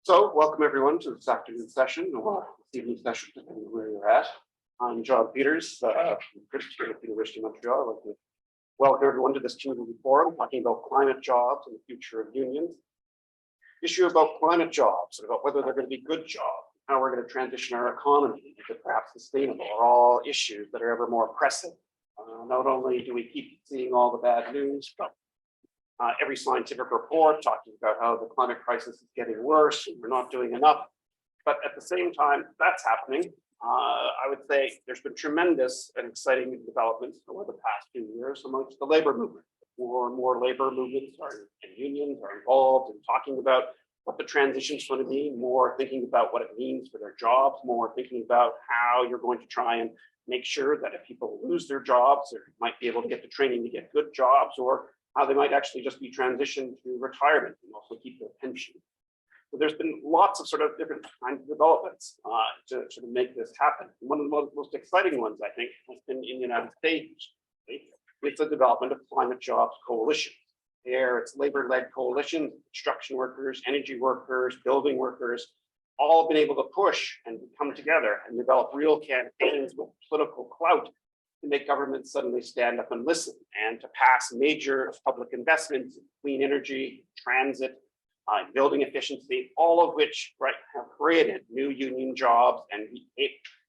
So welcome everyone to this afternoon session or this evening session, depending on where you're at. I'm John Peters from CRIMT at the University of Montreal. I'd like to welcome everyone to this community forum talking about climate jobs and the future of unions. Issue about climate jobs, about whether they're going to be good jobs, how we're going to transition our economy into perhaps sustainable, are all issues that are ever more pressing. Not only do we keep seeing all the bad news, but every scientific report talking about how the climate crisis is getting worse and we're not doing enough. But at the same time that's happening, I would say there's been tremendous and exciting developments over the past few years amongst the labor movement. More and more labor movements and unions are involved in talking about what the transition is going to be, more thinking about what it means for their jobs, more thinking about how you're going to try and make sure that if people lose their jobs, they might be able to get the training to get good jobs, or how they might actually just be transitioned to retirement and also keep their pension. So there's been lots of sort of different kinds of developments to sort of make this happen. One of the most exciting ones, I think, has been in the United States with the development of climate jobs coalitions. There, it's labor-led coalitions, construction workers, energy workers, building workers, all have been able to push and come together and develop real campaigns with political clout to make governments suddenly stand up and listen, and to pass major public investments in clean energy, transit, building efficiency, all of which have created new union jobs and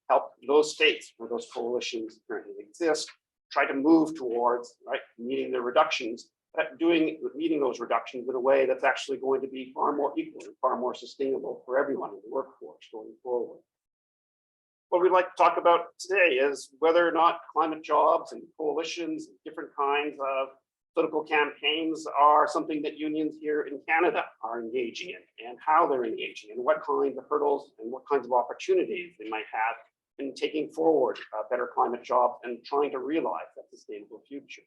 help those states where those coalitions currently exist try to move towards meeting their reductions, but meeting those reductions in a way that's actually going to be far more equal and far more sustainable for everyone in the workforce going forward. What we'd like to talk about today is whether or not climate jobs and coalitions, different kinds of political campaigns are something that unions here in Canada are engaging in, and how they're engaging, and what kinds of hurdles and what kinds of opportunities they might have in taking forward better climate jobs and trying to realize that sustainable future.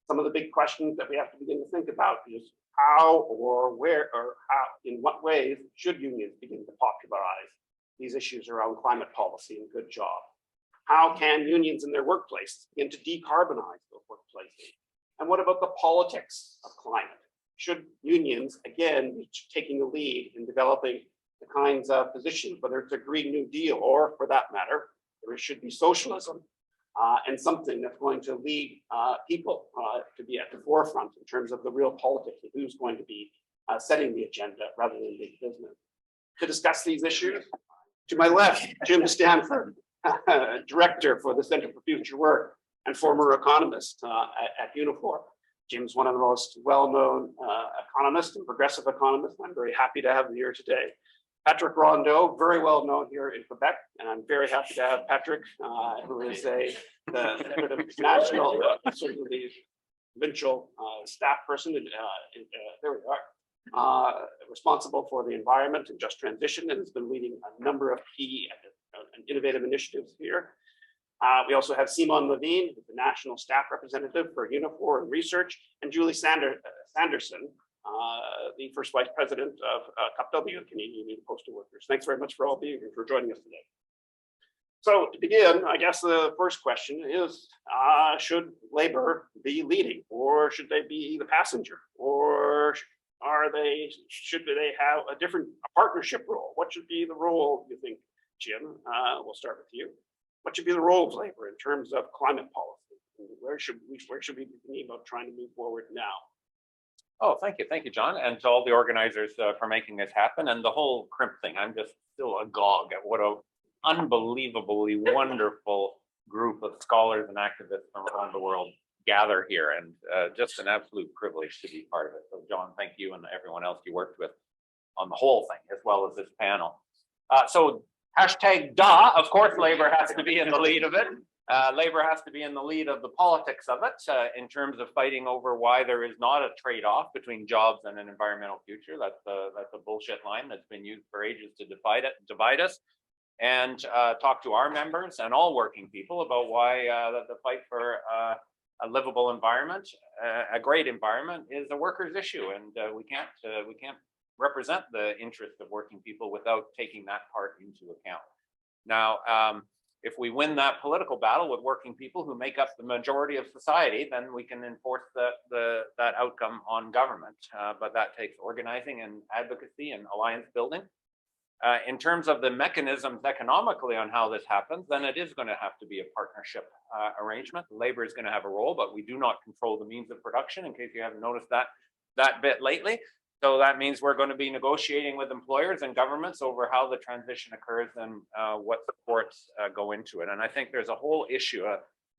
Some of the big questions that we have to begin to think about is how or where or how, in what ways should unions begin to popularize these issues around climate policy and good jobs? How can unions in their workplaces begin to decarbonize those workplaces? And what about the politics of climate? Should unions, again, be taking the lead in developing the kinds of positions, whether it's a Green New Deal or, for that matter, there should be socialism and something that's going to lead people to be at the forefront in terms of the real politics of who's going to be setting the agenda rather than big business. To discuss these issues, to my left, Jim Stanford, Director for the Center for Future Work and former economist at UNIFOR. Jim's one of the most well-known economists and progressive economists. I'm very happy to have him here today. Patrick Rondeau, very well known here in Quebec, and I'm very happy to have Patrick, who is the head of national, certainly provincial staff person. There we are. Responsible for the environment and just transition, and has been leading a number of key and innovative initiatives here. We also have Simon Lavigne, who's the national staff representative for UNIFOR and research, and Julee Sanderson, the first vice president of CUPW, Canadian Union of Postal Workers. Thanks very much for all being here, for joining us today. So to begin, I guess the first question is, should labor be leading, or should they be the passenger, or should they have a partnership role? What should be the role, you think, Jim? We'll start with you. What should be the role of labor in terms of climate policy? Where should we be thinking about trying to move forward now? Oh, thank you, John, and to all the organizers for making this happen, and the whole CRIMT thing. I'm just still agog at what an unbelievably wonderful group of scholars and activists from around the world gather here, and just an absolute privilege to be part of it. So, John, thank you, and everyone else you worked with on the whole thing, as well as this panel. So, hashtag DA, of course, labor has to be in the lead of it. Labor has to be in the lead of the politics of it in terms of fighting over why there is not a trade-off between jobs and an environmental future. That's a bullshit line that's been used for ages to divide us, and talk to our members and all working people about why the fight for a livable environment, a great environment, is a workers' issue, and we can't represent the interests of working people without taking that part into account. Now, if we win that political battle with working people who make up the majority of society, then we can enforce that outcome on government. But that takes organizing and advocacy and alliance building. In terms of the mechanisms economically on how this happens, then it is going to have to be a partnership arrangement. Labor is going to have a role, but we do not control the means of production, in case you haven't noticed that bit lately. So that means we're going to be negotiating with employers and governments over how the transition occurs and what supports go into it. And I think there's a whole issue.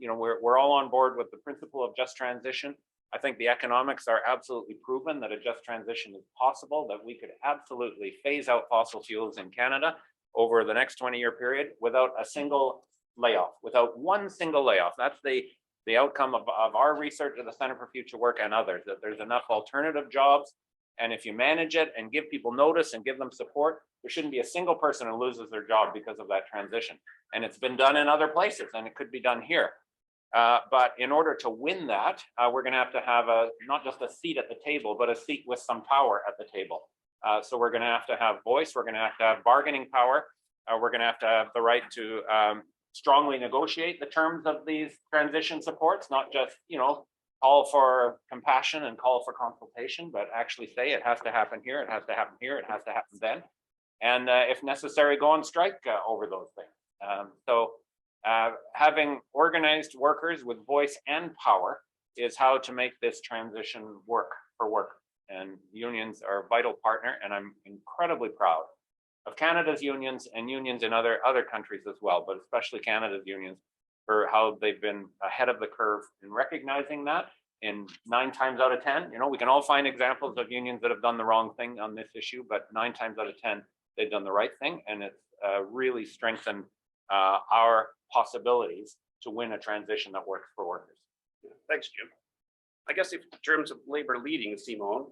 We're all on board with the principle of just transition. I think the economics are absolutely proven that a just transition is possible, that we could absolutely phase out fossil fuels in Canada over the next 20-year period without a single layoff, without one single layoff. That's the outcome of our research at the Center for Future Work and others, that there's enough alternative jobs. And if you manage it and give people notice and give them support, there shouldn't be a single person who loses their job because of that transition. And it's been done in other places, and it could be done here. But in order to win that, we're going to have not just a seat at the table, but a seat with some power at the table. So we're going to have voice. We're going to have bargaining power. We're going to have the right to strongly negotiate the terms of these transition supports, not just, call for compassion and call for consultation, but actually say it has to happen here, it has to happen here, it has to happen then. And if necessary, go on strike over those things. So having organized workers with voice and power is how to make this transition work for workers. And unions are a vital partner, and I'm incredibly proud of Canada's unions and unions in other countries as well, but especially Canada's unions, for how they've been ahead of the curve in recognizing that. In 9 times out of 10, we can all find examples of unions that have done the wrong thing on this issue, but 9 times out of 10, they've done the right thing, and it's really strengthened our possibilities to win a transition that works for workers. Thanks, Jim. I guess if in terms of labor leading, Simone,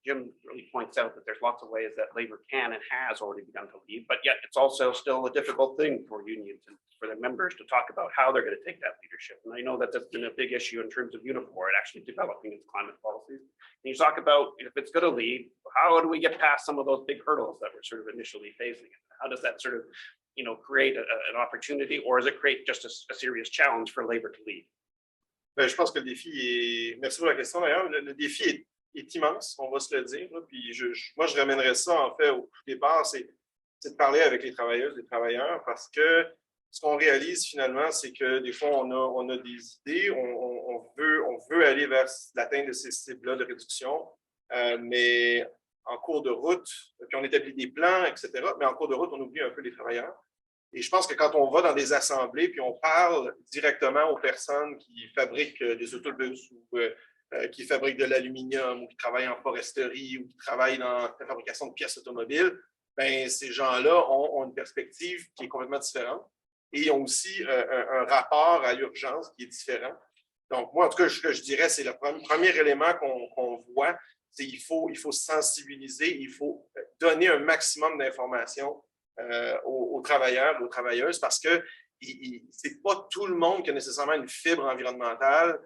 Jim really points out that there's lots of ways that labor can and has already begun to lead, but yet it's also still a difficult thing for unions and for their members to talk about how they're going to take that leadership. And I know that that's been a big issue in terms of UNIFOR and actually developing its climate policies. And you talk about if it's going to lead, how do we get past some of those big hurdles that we're sort of initially facing? How does that sort of, create an opportunity, or does it create just a serious challenge for labor to lead? Je pense que le défi est. Merci pour la question d'ailleurs. Le défi est immense, on va se le dire. Là. Puis moi, je ramènerais ça en fait au départ, c'est de parler avec les travailleuses, les travailleurs, parce que ce qu'on réalise finalement, c'est que des fois, on a des idées, on veut aller vers l'atteinte de ces cibles-là de réduction, mais en cours de route, puis on établit des plans, etc., mais en cours de route, on oublie un peu les travailleurs. Et je pense que quand on va dans des assemblées, puis on parle directement aux personnes qui fabriquent des autobus ou qui fabriquent de l'aluminium ou qui travaillent en foresterie ou qui travaillent dans la fabrication de pièces automobiles, bien, ces gens-là ont une perspective qui est complètement différente et ils ont aussi un rapport à l'urgence qui est différent. Donc, moi, en tout cas, ce que je dirais, c'est le premier élément qu'on voit, c'est qu'il faut sensibiliser, il faut donner un maximum d'informations aux travailleurs, aux travailleuses, parce que ce n'est pas tout le monde qui a nécessairement une fibre environnementale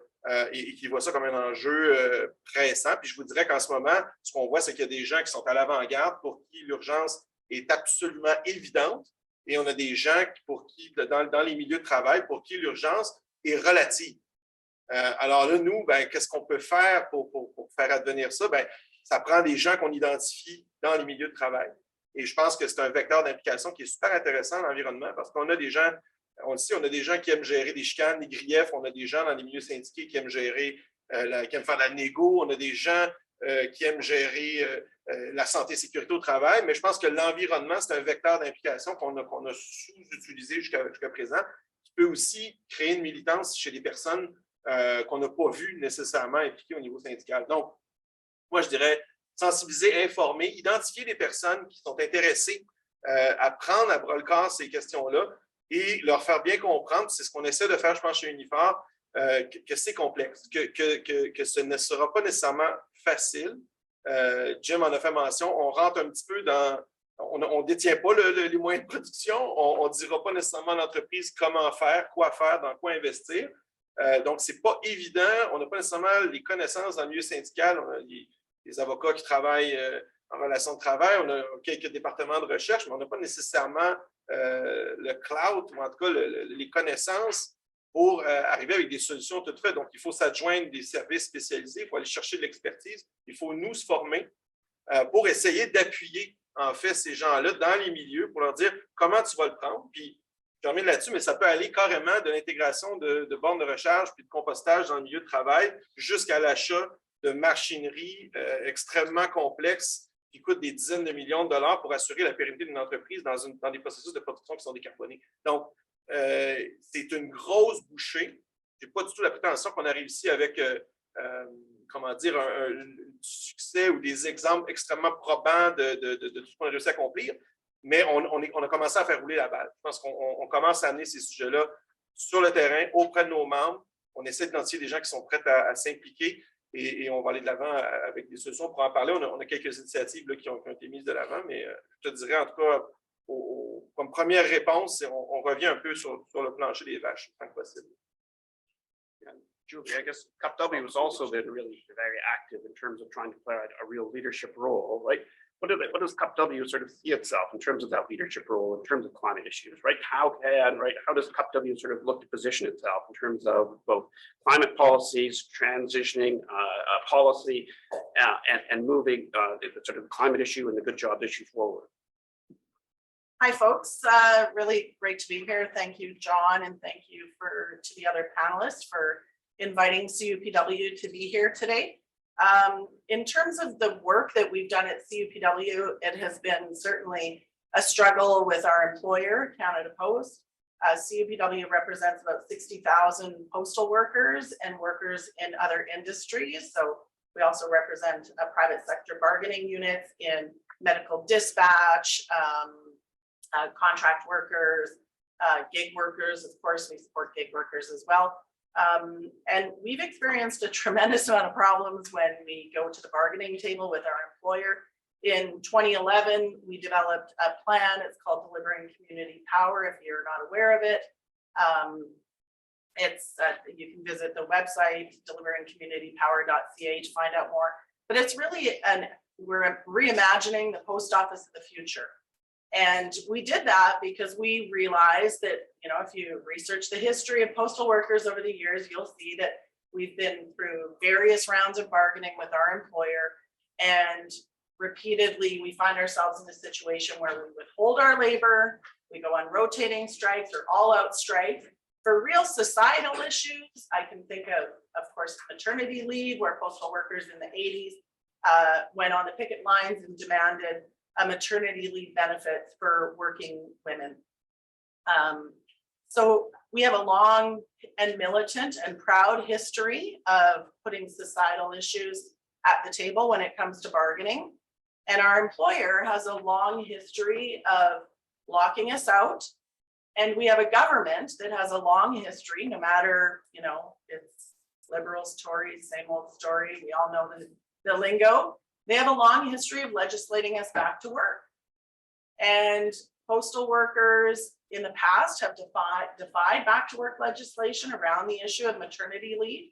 et qui voit ça comme un enjeu pressant. Puis je vous dirais qu'en ce moment, ce qu'on voit, c'est qu'il y a des gens qui sont à l'avant-garde pour qui l'urgence est absolument évidente et on a des gens pour qui, dans les milieux de travail, pour qui l'urgence est relative. Alors là, nous, qu'est-ce qu'on peut faire pour faire advenir ça? Ça prend des gens qu'on identifie dans les milieux de travail. Et je pense que c'est un vecteur d'implication qui est super intéressant dans l'environnement parce qu'on a des gens, on le sait, on a des gens qui aiment gérer des chicanes, des griefs, on a des gens dans les milieux syndiqués qui aiment gérer, qui aiment faire de la négo, on a des gens qui aiment gérer la santé et sécurité au travail, mais je pense que l'environnement, c'est un vecteur d'implication qu'on a sous-utilisé jusqu'à présent, qui peut aussi créer une militance chez des personnes qu'on n'a pas vues nécessairement impliquées au niveau syndical. Donc, moi, je dirais sensibiliser, informer, identifier des personnes qui sont intéressées à prendre à bras-le-corps ces questions-là et leur faire bien comprendre, c'est ce qu'on essaie de faire, je pense, chez UNIFOR, que c'est complexe, que ce ne sera pas nécessairement facile. Jim en a fait mention, on rentre un petit peu dans... On ne détient pas les moyens de production, on ne dira pas nécessairement à l'entreprise comment faire, quoi faire, dans quoi investir. Donc, ce n'est pas évident, on n'a pas nécessairement les connaissances dans le milieu syndical, on a les avocats qui travaillent en relation de travail, on a quelques départements de recherche, mais on n'a pas nécessairement le cloud, ou en tout cas les connaissances pour arriver avec des solutions toutes faites. Donc, il faut s'adjoindre des services spécialisés, il faut aller chercher de l'expertise, il faut nous se former pour essayer d'appuyer en fait, ces gens-là dans les milieux pour leur dire comment tu vas le prendre. Puis, je termine là-dessus, mais ça peut aller carrément de l'intégration de bornes de recharge puis de compostage dans le milieu de travail jusqu'à l'achat de machinerie extrêmement complexes qui coûtent des dizaines de millions de dollars pour assurer la pérennité d'une entreprise dans des processus de production qui sont décarbonés. Donc, c'est une grosse bouchée. Je n'ai pas du tout la prétention qu'on arrive ici avec, comment dire, un succès ou des exemples extrêmement probants de tout ce qu'on a réussi à accomplir, mais on a commencé à faire rouler la balle. Je pense qu'on commence à amener ces sujets-là sur le terrain, auprès de nos membres. On essaie d'identifier des gens qui sont prêts à s'impliquer et on va aller de l'avant avec des solutions pour en parler. On a quelques initiatives là, qui ont été mises de l'avant, mais je te dirais en tout cas, comme première réponse, on revient un peu sur le plancher des vaches, tant que possible. Julie, I guess CUPW has also been really very active in terms of trying to play a real leadership role, right? What does CUPW sort of see itself in terms of that leadership role, in terms of climate issues, right? How does CUPW sort of look to position itself in terms of both climate policies, transitioning policy, and moving the sort of climate issue and the good job issue forward? Hi, folks. Really great to be here. Thank you, John, and thank you to the other panelists for inviting CUPW to be here today. In terms of the work that we've done at CUPW, it has been certainly a struggle with our employer, Canada Post. CUPW represents about 60,000 postal workers and workers in other industries. So we also represent private sector bargaining units in medical dispatch, contract workers, gig workers. Of course, we support gig workers as well. And we've experienced a tremendous amount of problems when we go to the bargaining table with our employer. In 2011, we developed a plan. It's called Delivering Community Power, if you're not aware of it. You can visit the website, deliveringcommunitypower.ca, to find out more. But it's really, we're reimagining the post office of the future. And we did that because we realized that, if you research the history of postal workers over the years, you'll see that we've been through various rounds of bargaining with our employer. And repeatedly, we find ourselves in a situation where we withhold our labor, we go on rotating strikes or all-out strikes. For real societal issues, I can think of course, maternity leave, where postal workers in the 80s went on the picket lines and demanded a maternity leave benefits for working women. So we have a long and militant and proud history of putting societal issues at the table when it comes to bargaining. And our employer has a long history of locking us out. And we have a government that has a long history, no matter, it's liberals, Tories, same old story. We all know the lingo. They have a long history of legislating us back to work. And postal workers in the past have defied back to work legislation around the issue of maternity leave.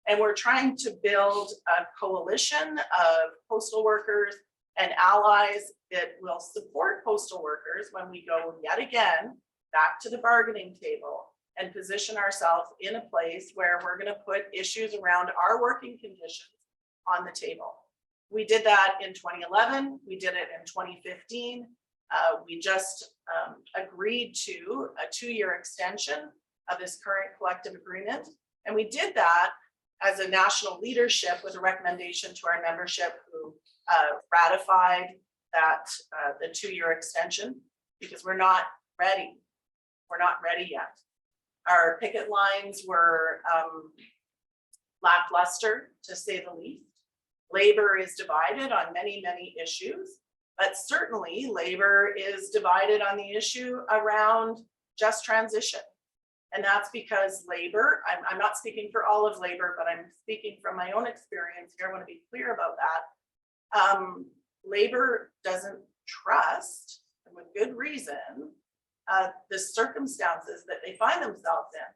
And we're trying to build a coalition of postal workers and allies that will support postal workers when we go yet again back to the bargaining table and position ourselves in a place where we're going to put issues around our working conditions on the table. We did that in 2011. We did it in 2015. We just agreed to a 2-year extension of this current collective agreement. And we did that as a national leadership with a recommendation to our membership, who ratified that the 2-year extension, because we're not ready. We're not ready yet. Our picket lines were lackluster, to say the least. Labor is divided on many, many issues, but certainly labor is divided on the issue around just transition. And that's because labor, I'm not speaking for all of labor, but I'm speaking from my own experience here. I want to be clear about that. Labor doesn't trust, and with good reason, the circumstances that they find themselves in.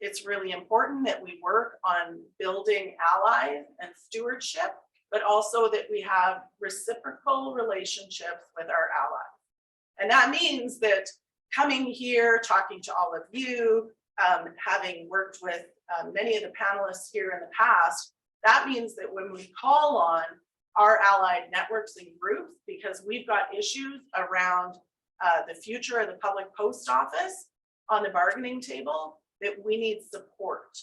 It's really important that we work on building allies and stewardship, but also that we have reciprocal relationships with our allies. And that means that coming here, talking to all of you, having worked with many of the panelists here in the past, that means that when we call on our allied networks and groups, because we've got issues around the future of the public post office on the bargaining table that we need support.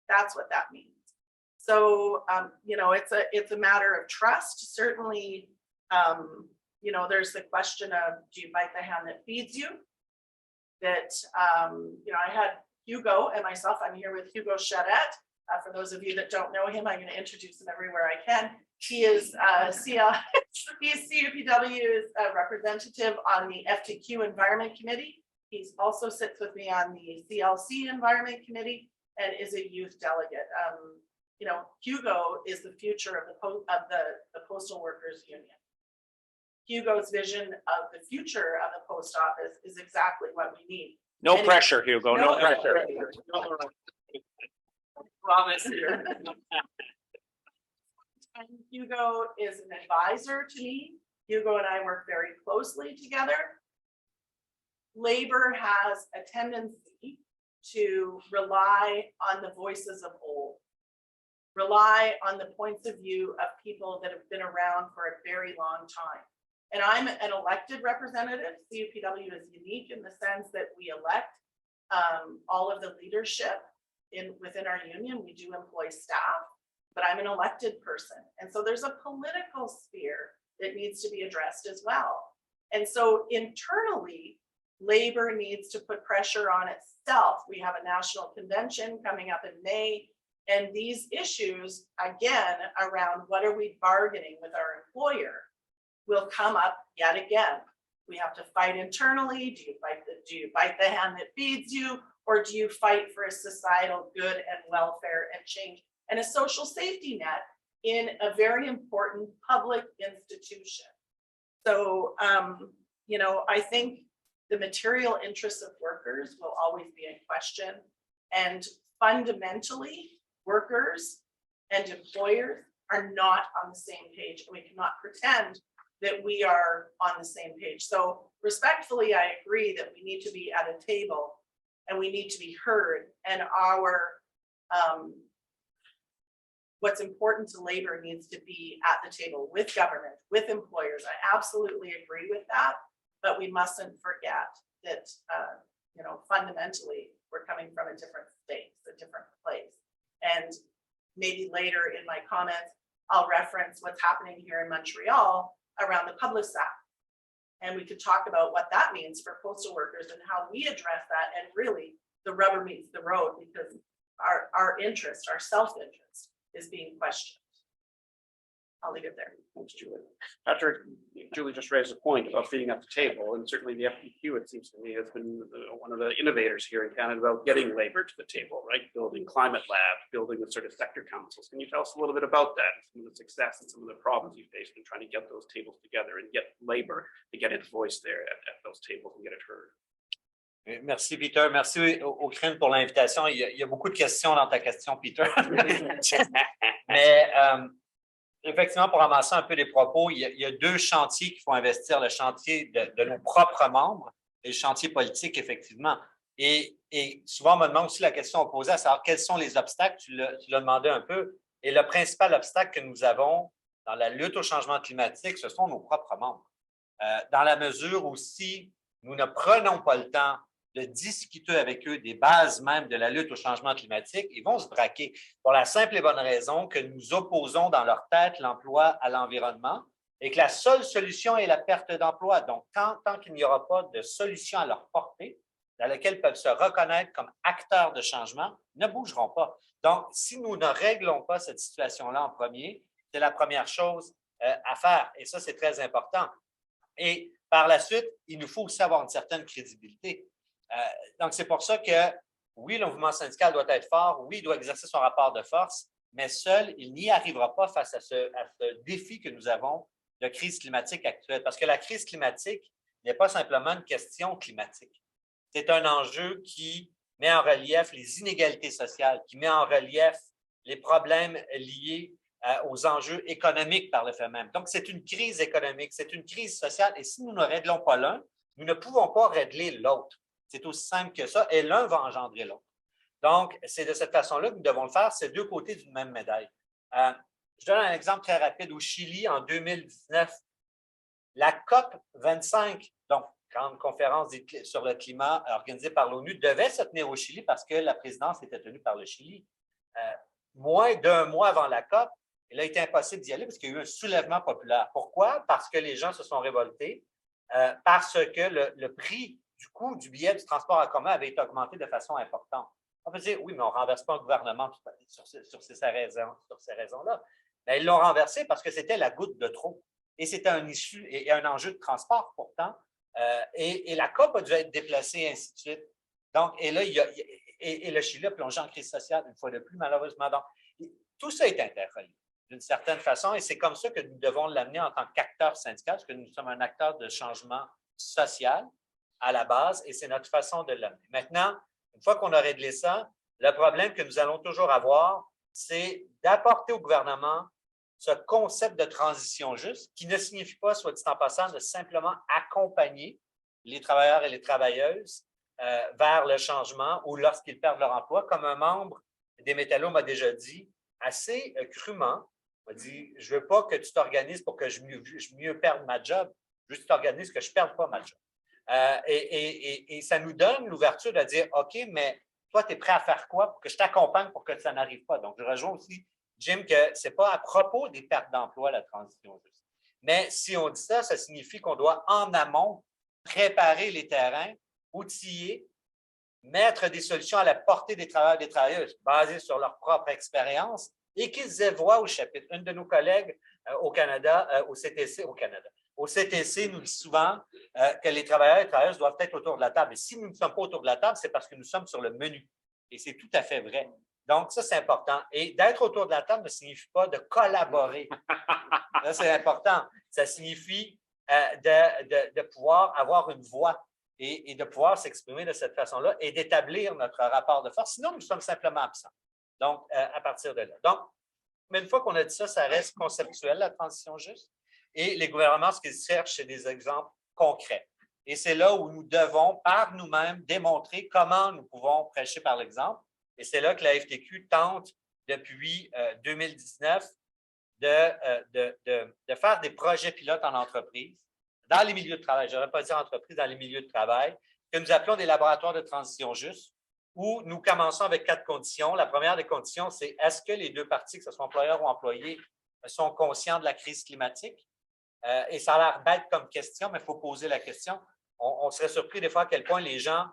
That's what that means. So, you know, it's a matter of trust. Certainly, you know, there's the question of, do you bite the hand that feeds you? That, you know, I had Hugo and myself, I'm here with Hugo Charette. For those of you that don't know him, I'm going to introduce him everywhere I can. He is he's CUPW's representative on the FTQ Environment Committee. He also sits with me on the CLC Environment Committee and is a youth delegate. You know, Hugo is the future of the Postal Workers Union. Hugo's vision of the future of the post office is exactly what we need. No And pressure, Hugo, no pressure. Promise here. And Hugo is an advisor to me. Hugo and I work very closely together. Labor has a tendency to rely on the voices of old, rely on the points of view of people that have been around for a very long time. And I'm an elected representative. CUPW is unique in the sense that we elect all of the leadership within our union. We do employ staff, but I'm an elected person. And so there's a political sphere that needs to be addressed as well. And so internally, labor needs to put pressure on itself. We have a national convention coming up in May, and these issues, again, around what are we bargaining with our employer, will come up yet again. We have to fight internally. Do you bite the hand that feeds you, or do you fight for a societal good and welfare and change and a social safety net in a very important public institution? So, you know, I think the material interests of workers will always be in question, and fundamentally, workers and employers are not on the same page, and we cannot pretend that we are on the same page. So respectfully, I agree that we need to be at a table and we need to be heard, and our what's important to labor needs to be at the table with government, with employers. I absolutely agree with that, but we mustn't forget that, you know, fundamentally, we're coming from a different space, a different place. And maybe later in my comments, I'll reference what's happening here in Montreal around the public sector. And we could talk about what that means for postal workers and how we address that. And really, the rubber meets the road, because our interest, our self-interest is being questioned. I'll leave it there. Thanks, Julie. Patrick, Julie just raised a point about being at the table, and certainly the FTQ, it seems to me, has been one of the innovators here in Canada about getting labor to the table, right? Building climate labs, building the sort of sector councils. Can you tell us a little bit about that, and some of the success and some of the problems you faced in trying to get those tables together and get labor to get its voice there at those tables and get it heard? Merci, Peter. Merci au CRIMT pour l'invitation. Il y a beaucoup de questions dans ta question, Peter. Mais effectivement, pour amasser un peu les propos, il y a deux chantiers qu'il faut investir, le chantier de nos propres membres et le chantier politique, effectivement. Et souvent, on me demande aussi la question opposée, à savoir quels sont les obstacles, tu l'as demandé un peu. Et le principal obstacle que nous avons dans la lutte au changement climatique, ce sont nos propres membres. Dans la mesure où si nous ne prenons pas le temps de discuter avec eux des bases même de la lutte au changement climatique, ils vont se braquer pour la simple et bonne raison que nous opposons dans leur tête l'emploi à l'environnement et que la seule solution est la perte d'emploi. Donc, tant qu'il n'y aura pas de solution à leur portée, dans laquelle ils peuvent se reconnaître comme acteurs de changement, ils ne bougeront pas. Donc, si nous ne réglons pas cette situation-là en premier, c'est la première chose à faire. Et ça, c'est très important. Et par la suite, il nous faut aussi avoir une certaine crédibilité. Donc, c'est pour ça que, oui, le mouvement syndical doit être fort, oui, il doit exercer son rapport de force, mais seul, il n'y arrivera pas face à ce défi que nous avons de crise climatique actuelle. Parce que la crise climatique n'est pas simplement une question climatique. C'est un enjeu qui met en relief les inégalités sociales, qui met en relief les problèmes liés aux enjeux économiques par le fait même. Donc, c'est une crise économique, c'est une crise sociale, et si nous ne réglons pas l'un, nous ne pouvons pas régler l'autre. C'est aussi simple que ça, et l'un va engendrer l'autre. Donc, c'est de cette façon-là que nous devons le faire, c'est deux côtés d'une même médaille. Je donne un exemple très rapide. Au Chili, en 2019, La COP25, donc grande conférence sur le climat organisée par l'ONU, devait se tenir au Chili parce que la présidence était tenue par le Chili. Moins d'un mois avant la COP, il a été impossible d'y aller parce qu'il y a eu un soulèvement populaire. Pourquoi? Parce que les gens se sont révoltés, parce que le prix du coût du billet du transport en commun avait été augmenté de façon importante. On peut dire, oui, mais on ne renverse pas un gouvernement sur ces raisons-là. Mais ils l'ont renversé parce que c'était la goutte de trop. Et c'était un issue et un enjeu de transport pourtant. Et la COP a dû être déplacée, et ainsi de suite. Donc, et là, et le Chili a plongé en crise sociale une fois de plus, malheureusement. Donc, tout ça est interrelié d'une certaine façon, et c'est comme ça que nous devons l'amener en tant qu'acteur syndical, parce que nous sommes un acteur de changement social à la base, et c'est notre façon de l'amener. Maintenant, une fois qu'on a réglé ça, le problème que nous allons toujours avoir, c'est d'apporter au gouvernement ce concept de transition juste, qui ne signifie pas, soit dit en passant, de simplement accompagner les travailleurs et les travailleuses vers le changement ou lorsqu'ils perdent leur emploi, comme un membre des métallos m'a déjà dit, assez crûment, m'a dit, je ne veux pas que tu t'organises pour que je mieux perde ma job, je veux que tu t'organises que je ne perde pas ma job. Et ça nous donne l'ouverture de dire, OK, mais toi, tu es prêt à faire quoi pour que je t'accompagne pour que ça n'arrive pas? Donc, je rejoins aussi, Jim, que ce n'est pas à propos des pertes d'emploi, la transition juste. Mais si on dit ça, ça signifie qu'on doit en amont préparer les terrains, outiller, mettre des solutions à la portée des travailleurs et des travailleuses basées sur leur propre expérience et qu'ils aient voix au chapitre. Une de nos collègues au Canada, au CTC, au CTC, nous dit souvent que les travailleurs et les travailleuses doivent être autour de la table. Et si nous ne sommes pas autour de la table, c'est parce que nous sommes sur le menu. Et c'est tout à fait vrai. Donc, ça, c'est important. Et d'être autour de la table ne signifie pas de collaborer. Là, c'est important. Ça signifie de pouvoir avoir une voix et de pouvoir s'exprimer de cette façon-là et d'établir notre rapport de force. Sinon, nous sommes simplement absents. Donc, à partir de là. Donc, mais une fois qu'on a dit ça, ça reste conceptuel, la transition juste. Et les gouvernements, ce qu'ils cherchent, c'est des exemples concrets. Et c'est là où nous devons, par nous-mêmes, démontrer comment nous pouvons prêcher par l'exemple. Et c'est là que la FTQ tente, depuis 2019, de faire des projets pilotes en entreprise, dans les milieux de travail, je n'aurais pas dit entreprise, dans les milieux de travail, que nous appelons des laboratoires de transition juste, où nous commençons avec 4 conditions. La première des conditions, c'est est-ce que les deux parties, que ce soit employeurs ou employés, sont conscients de la crise climatique? Et ça a l'air bête comme question, mais il faut poser la question. On serait surpris des fois à quel point les gens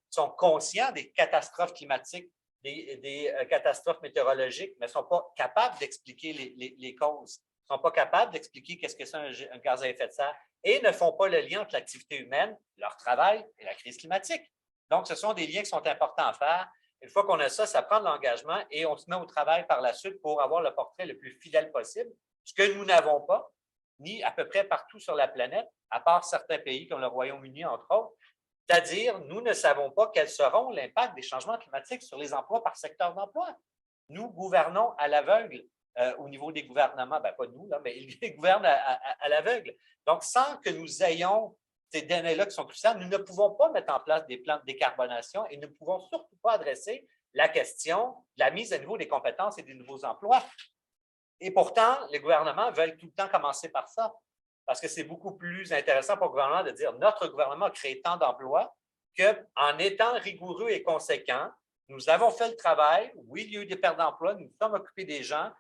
sont conscients des catastrophes climatiques, des catastrophes météorologiques, mais ne sont pas capables d'expliquer les causes, ne sont pas capables d'expliquer qu'est-ce que c'est un gaz à effet de serre et ne font pas le lien entre l'activité humaine, leur travail et la crise climatique. Donc, ce sont des liens qui sont importants à faire. Une fois qu'on a ça, ça prend de l'engagement et on se met au travail par la suite pour avoir le portrait le plus fidèle possible, ce que nous n'avons pas, ni à peu près partout sur la planète, à part certains pays comme le Royaume-Uni, entre autres. C'est-à-dire, nous ne savons pas quels seront l'impact des changements climatiques sur les emplois par secteur d'emploi. Nous gouvernons à l'aveugle au niveau des gouvernements, bien pas nous, là, mais ils gouvernent à l'aveugle. Donc, sans que nous ayons ces données-là qui sont cruciales, nous ne pouvons pas mettre en place des plans de décarbonation et nous ne pouvons surtout pas adresser la question de la mise à niveau des compétences et des nouveaux emplois. Et pourtant, les gouvernements veulent tout le temps commencer par ça, parce que c'est beaucoup plus intéressant pour le gouvernement de dire notre gouvernement a créé tant d'emplois qu'en étant rigoureux et conséquent, nous avons fait le travail, oui, il y a eu des pertes d'emplois, nous nous sommes occupés des gens,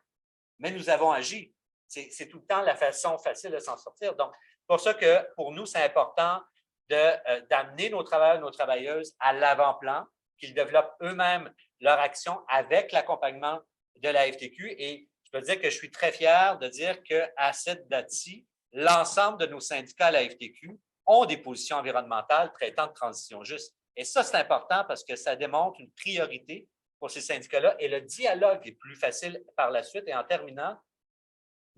mais nous avons agi. C'est tout le temps la façon facile de s'en sortir. Donc, c'est pour ça que pour nous, c'est important d'amener nos travailleurs et nos travailleuses à l'avant-plan, qu'ils développent eux-mêmes leur action avec l'accompagnement de la FTQ. Et je peux dire que je suis très fier de dire qu'à cette date-ci, l'ensemble de nos syndicats à la FTQ ont des positions environnementales traitant de transition juste. Et ça, c'est important parce que ça démontre une priorité pour ces syndicats-là et le dialogue est plus facile par la suite. Et en terminant,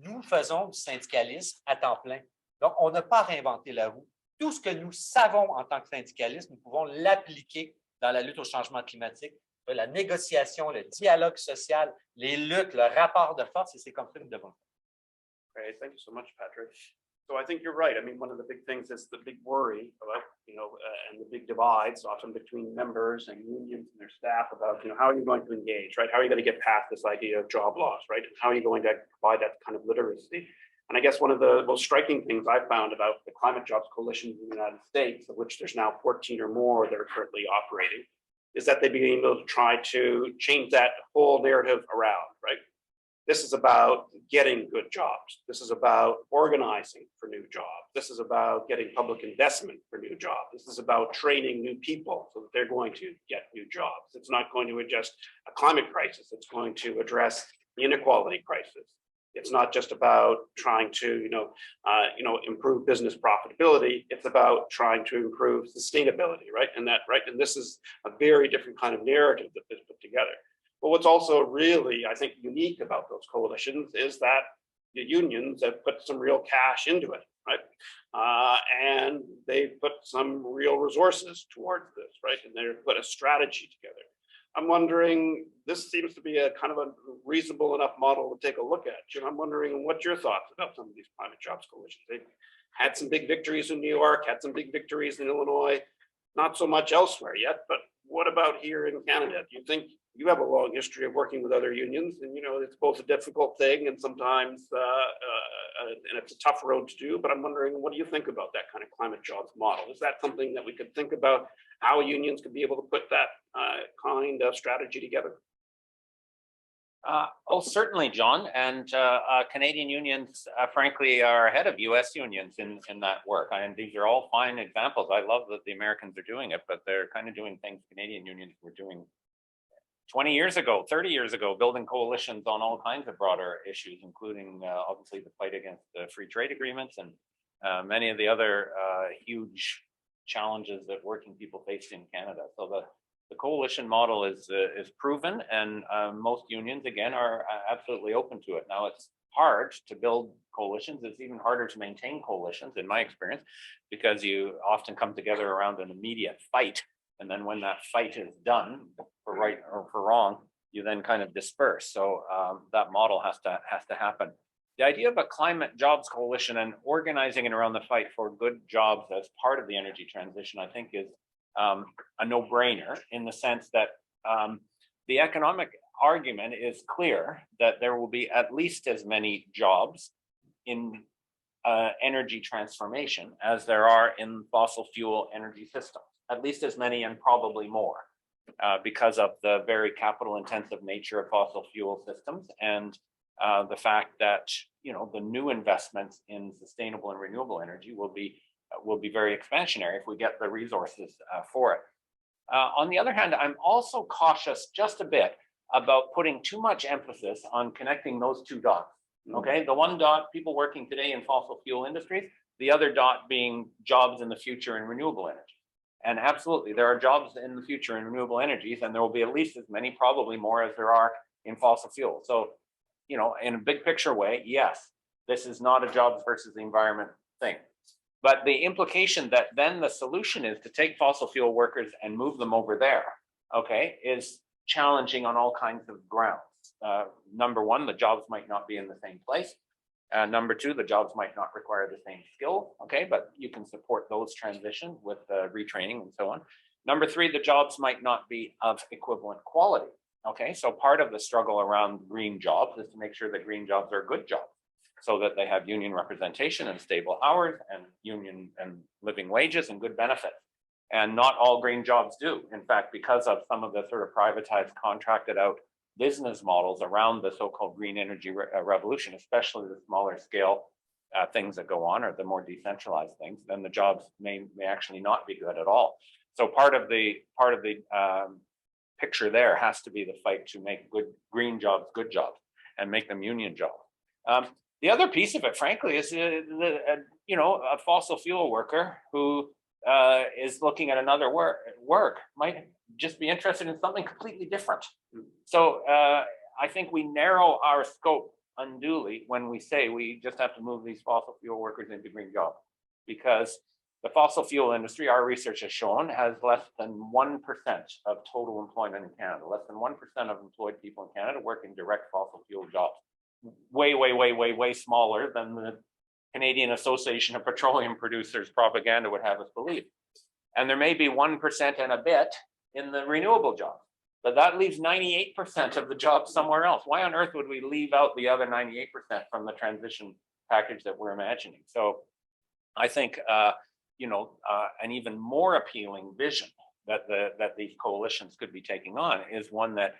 nous faisons du syndicalisme à temps plein. Donc, on n'a pas réinventé la roue. Tout ce que nous savons en tant que syndicalistes, nous pouvons l'appliquer dans la lutte au changement climatique, la négociation, le dialogue social, les luttes, le rapport de force, et c'est comme ça que nous devons faire. Great, thank you so much, Patrick. So I think you're right. I mean, one of the big things is the big worry about, and the big divides often between members and unions and their staff about, how are you going to engage, right? How are you going to get past this idea of job loss, right? How are you going to provide that kind of literacy? And I guess one of the most striking things I found about the climate jobs coalitions in the United States, of which there's now 14 or more that are currently operating, is that they've been able to try to change that whole narrative around, right? This is about getting good jobs. This is about organizing for new jobs. This is about getting public investment for new jobs. This is about training new people so that they're going to get new jobs. It's not going to address a climate crisis. It's going to address the inequality crisis. It's not just about trying to, improve business profitability. It's about trying to improve sustainability, right? And this is a very different kind of narrative that is put together. But what's also really, I think, unique about those coalitions is that the unions have put some real cash into it, right? And they've put some real resources towards this, right? And they've put a strategy together. I'm wondering, this seems to be a kind of a reasonable enough model to take a look at. Jim, I'm wondering what your thoughts about some of these climate jobs coalitions. They've had some big victories in New York, had some big victories in Illinois, not so much elsewhere yet, but what about here in Canada? Do you think you have a long history of working with other unions, and it's both a difficult thing and sometimes and it's a tough road to do, but I'm wondering, what do you think about that kind of climate jobs model? Is that something that we could think about, how unions could be able to put that kind of strategy together? Certainly, John, and Canadian unions, frankly, are ahead of US unions in that work. And these are all fine examples. I love that the Americans are doing it, but they're kind of doing things Canadian unions were doing 20 years ago, 30 years ago, building coalitions on all kinds of broader issues, including obviously the fight against the free trade agreements and many of the other huge challenges that working people face in Canada. So the coalition model is proven, and most unions, again, are absolutely open to it. Now, it's hard to build coalitions. It's even harder to maintain coalitions, in my experience, because you often come together around an immediate fight. And then when that fight is done, for right or for wrong, you then kind of disperse. So that model has to happen. The idea of a climate jobs coalition and organizing it around the fight for good jobs as part of the energy transition, I think, is a no-brainer, in the sense that the economic argument is clear that there will be at least as many jobs in energy transformation as there are in fossil fuel energy systems. At least as many, and probably more, because of the very capital intensive nature of fossil fuel systems, and the fact that the new investments in sustainable and renewable energy will be very expansionary if we get the resources for it. On the other hand, I'm also cautious just a bit about putting too much emphasis on connecting those two dots. Okay, the one dot, people working today in fossil fuel industries, the other dot being jobs in the future in renewable energy. And absolutely, there are jobs in the future in renewable energies, and there will be at least as many, probably more, as there are in fossil fuel. So, in a big picture way, yes, this is not a jobs versus the environment thing. But the implication that then the solution is to take fossil fuel workers and move them over there, okay, is challenging on all kinds of grounds. Number one, the jobs might not be in the same place. Number two, the jobs might not require the same skill, okay, but you can support those transitions with retraining and so on. Number three, the jobs might not be of equivalent quality, okay? So part of the struggle around green jobs is to make sure that green jobs are good jobs, so that they have union representation and stable hours and union and living wages and good benefits. And not all green jobs do. In fact, because of some of the sort of privatized, contracted out business models around the so-called green energy revolution, especially the smaller scale things that go on, or the more decentralized things, then the jobs may actually not be good at all. So part of the picture there has to be the fight to make good green jobs good jobs and make them union jobs. The other piece of it, frankly, is a fossil fuel worker who is looking at another work might just be interested in something completely different. So I think we narrow our scope unduly when we say we just have to move these fossil fuel workers into green jobs, because the fossil fuel industry, our research has shown, has less than 1% of total employment in Canada. Less than 1% of employed people in Canada work in direct fossil fuel jobs. Way smaller than the Canadian Association of Petroleum Producers propaganda would have us believe. And there may be 1% and a bit in the renewable jobs, but that leaves 98% of the jobs somewhere else. Why on earth would we leave out the other 98% from the transition package that we're imagining. So I think, an even more appealing vision that these coalitions could be taking on is one that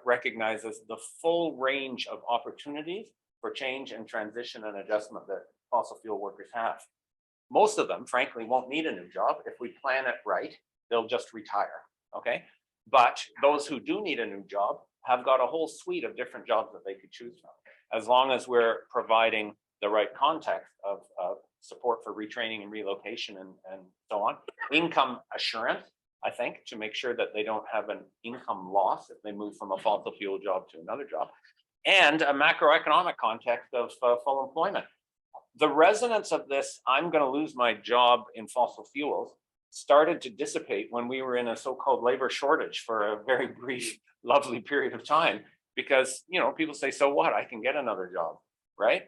recognizes the full range of opportunities for change and transition and adjustment that fossil fuel workers have. Most of them, frankly, won't need a new job. If we plan it right, they'll just retire, okay? But those who do need a new job have got a whole suite of different jobs that they could choose from, as long as we're providing the right context of support for retraining and relocation and so on. Income assurance, I think, to make sure that they don't have an income loss if they move from a fossil fuel job to another job, and a macroeconomic context of full employment. The resonance of this, I'm going to lose my job in fossil fuels, started to dissipate when we were in a so-called labor shortage for a very brief, lovely period of time, because, people say, so what, I can get another job, right?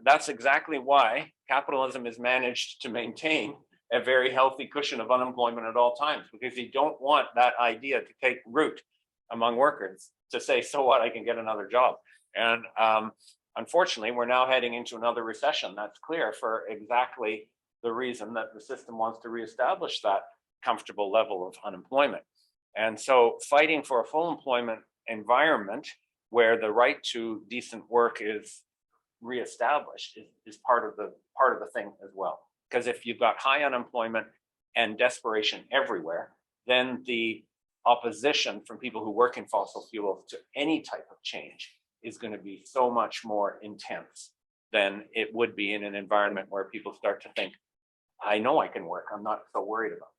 That's exactly why capitalism is managed to maintain a very healthy cushion of unemployment at all times, because you don't want that idea to take root among workers to say, so what, I can get another job. And unfortunately, we're now heading into another recession. That's clear, for exactly the reason that the system wants to reestablish that comfortable level of unemployment. And so fighting for a full employment environment where the right to decent work is reestablished is part of the thing as well. Because if you've got high unemployment and desperation everywhere, then the opposition from people who work in fossil fuels to any type of change is going to be so much more intense than it would be in an environment where people start to think, I know I can work, I'm not so worried about that.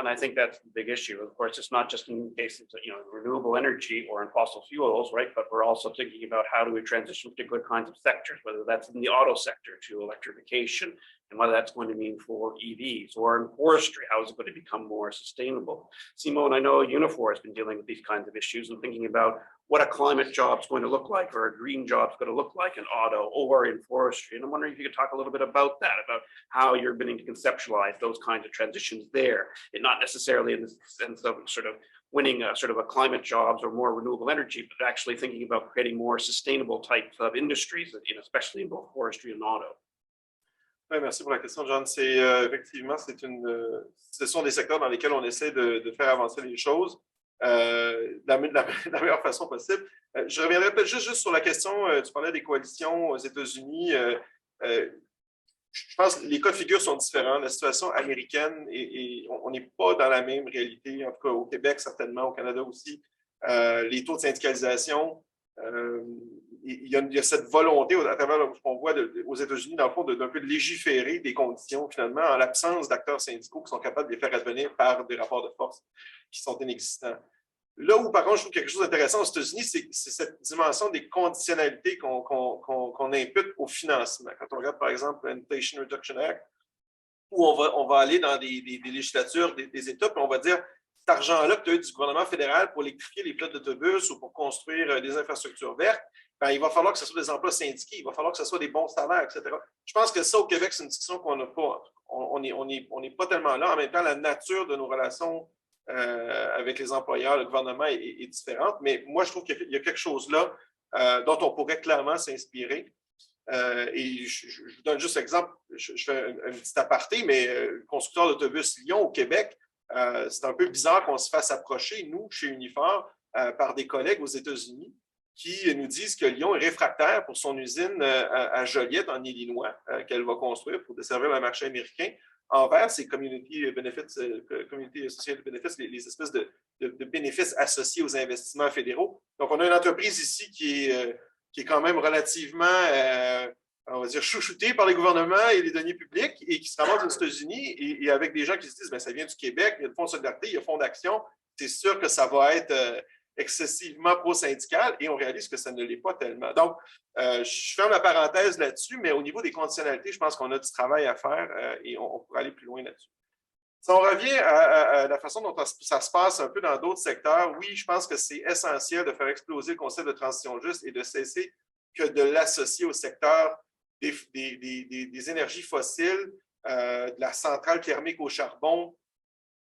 I think that's the big issue. Of course, it's not just in cases of renewable energy or in fossil fuels, right? But we're also thinking about how do we transition particular kinds of sectors, whether that's in the auto sector to electrification, and whether that's going to mean for EVs, or in forestry, how is it going to become more sustainable? Simone, I know UNIFOR has been dealing with these kinds of issues and thinking about what a climate job is going to look like, or a green job is going to look like in auto or in forestry. And I'm wondering if you could talk a little bit about that, about how you're beginning to conceptualize those kinds of transitions there, and not necessarily in the sense of sort of winning a sort of a climate jobs or more renewable energy, but actually thinking about creating more sustainable types of industries, especially in both forestry and auto. Oui, merci pour la question, John. C'est effectivement, ce sont des secteurs dans lesquels on essaie de faire avancer les choses de la meilleure façon possible. Je reviendrai peut-être juste sur la question, tu parlais des coalitions aux États-Unis. Je pense que les cas de figure sont différents. La situation américaine, on n'est pas dans la même réalité, en tout cas au Québec certainement, au Canada aussi. Les taux de syndicalisation, il y a cette volonté à travers ce qu'on voit aux États-Unis, dans le fond, d'un peu de légiférer des conditions, finalement, en l'absence d'acteurs syndicaux qui sont capables de les faire advenir par des rapports de force qui sont inexistants. Là où, par contre, je trouve quelque chose d'intéressant aux États-Unis, c'est cette dimension des conditionnalités qu'on impute au financement. Quand on regarde, par exemple, l'Inflation Reduction Act, où on va aller dans des législatures des États, puis on va dire, cet argent-là que tu as eu du gouvernement fédéral pour électrifier les flottes d'autobus ou pour construire des infrastructures vertes, ben, il va falloir que ce soit des emplois syndiqués, il va falloir que ce soit des bons salaires, etc. Je pense que ça, au Québec, c'est une discussion qu'on n'a pas. On n'est pas tellement là. En même temps, la nature de nos relations avec les employeurs, le gouvernement est différente. Mais moi, je trouve qu'il y a quelque chose là dont on pourrait clairement s'inspirer. Et je vous donne juste l'exemple, je fais un petit aparté, mais le constructeur d'autobus Lyon au Québec, c'est un peu bizarre qu'on se fasse approcher, nous, chez UNIFOR, par des collègues aux États-Unis qui nous disent que Lyon est réfractaire pour son usine à Joliette, en Illinois, qu'elle va construire pour desservir le marché américain, envers ces community associated benefits, les espèces de bénéfices associés aux investissements fédéraux. Donc, on a une entreprise ici qui est quand même relativement, on va dire, chouchoutée par les gouvernements et les deniers publics et qui se ramasse aux États-Unis et avec des gens qui se disent, bien, ça vient du Québec, il y a le Fonds de solidarité, il y a le Fonds d'action, c'est sûr que ça va être excessivement pro-syndical et on réalise que ça ne l'est pas tellement. Donc, je ferme la parenthèse là-dessus, mais au niveau des conditionnalités, je pense qu'on a du travail à faire et on pourrait aller plus loin là-dessus. Si on revient à la façon dont ça se passe un peu dans d'autres secteurs, oui, je pense que c'est essentiel de faire exploser le concept de transition juste et de cesser que de l'associer au secteur des énergies fossiles, de la centrale thermique au charbon,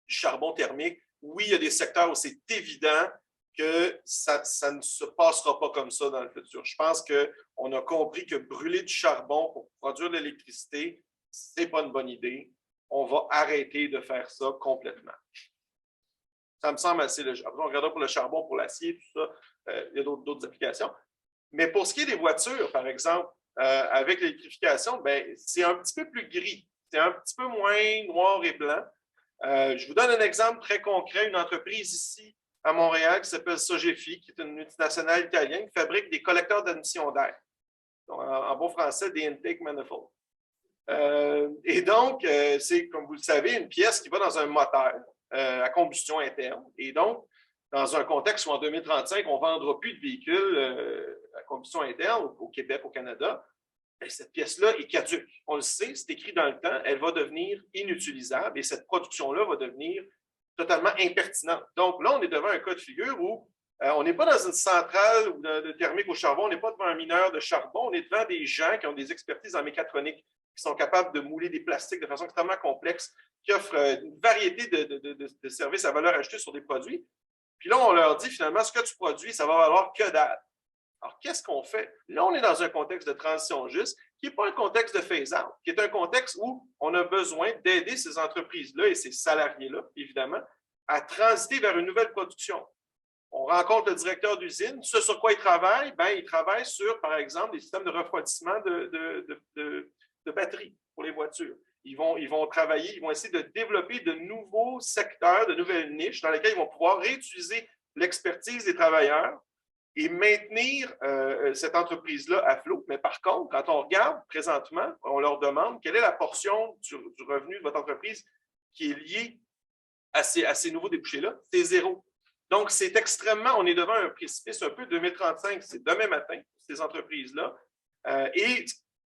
du charbon thermique. Oui, il y a des secteurs où c'est évident que ça ne se passera pas comme ça dans le futur. Je pense qu'on a compris que brûler du charbon pour produire de l'électricité, ce n'est pas une bonne idée. On va arrêter de faire ça complètement. Ça me semble assez logique. Après, on regardera pour le charbon, pour l'acier, tout ça. Il y a d'autres applications. Mais pour ce qui est des voitures, par exemple, avec l'électrification, ben, c'est un petit peu plus gris. C'est un petit peu moins noir et blanc. Je vous donne un exemple très concret. Une entreprise ici à Montréal qui s'appelle Sogefi, qui est une multinationale italienne qui fabrique des collecteurs d'admission d'air. En bon français, des intake manifolds. Et donc, c'est, comme vous le savez, une pièce qui va dans un moteur à combustion interne. Et donc, dans un contexte où en 2035, on ne vendra plus de véhicules à combustion interne au Québec, au Canada, bien, cette pièce-là est caduque. On le sait, c'est écrit dans le temps, elle va devenir inutilisable et cette production-là va devenir totalement impertinente. Donc là, on est devant un cas de figure où on n'est pas dans une centrale ou de thermique au charbon, on n'est pas devant un mineur de charbon, on est devant des gens qui ont des expertises en mécatronique, qui sont capables de mouler des plastiques de façon extrêmement complexe, qui offrent une variété de services à valeur ajoutée sur des produits. Puis là, on leur dit finalement, ce que tu produis, ça va valoir que dalle. Alors, qu'est-ce qu'on fait? Là, on est dans un contexte de transition juste, qui n'est pas un contexte de phase-out, qui est un contexte où on a besoin d'aider ces entreprises-là et ces salariés-là, évidemment, à transiter vers une nouvelle production. On rencontre le directeur d'usine. Ce sur quoi il travaille, bien, il travaille sur, par exemple, des systèmes de refroidissement de batteries pour les voitures. Ils vont travailler, ils vont essayer de développer de nouveaux secteurs, de nouvelles niches dans lesquelles ils vont pouvoir réutiliser l'expertise des travailleurs et maintenir cette entreprise-là à flot. Mais par contre, quand on regarde présentement, on leur demande quelle est la portion du revenu de votre entreprise qui est liée à ces nouveaux débouchés-là. C'est zéro. Donc, c'est extrêmement, on est devant un précipice un peu 2035, c'est demain matin, ces entreprises-là. Et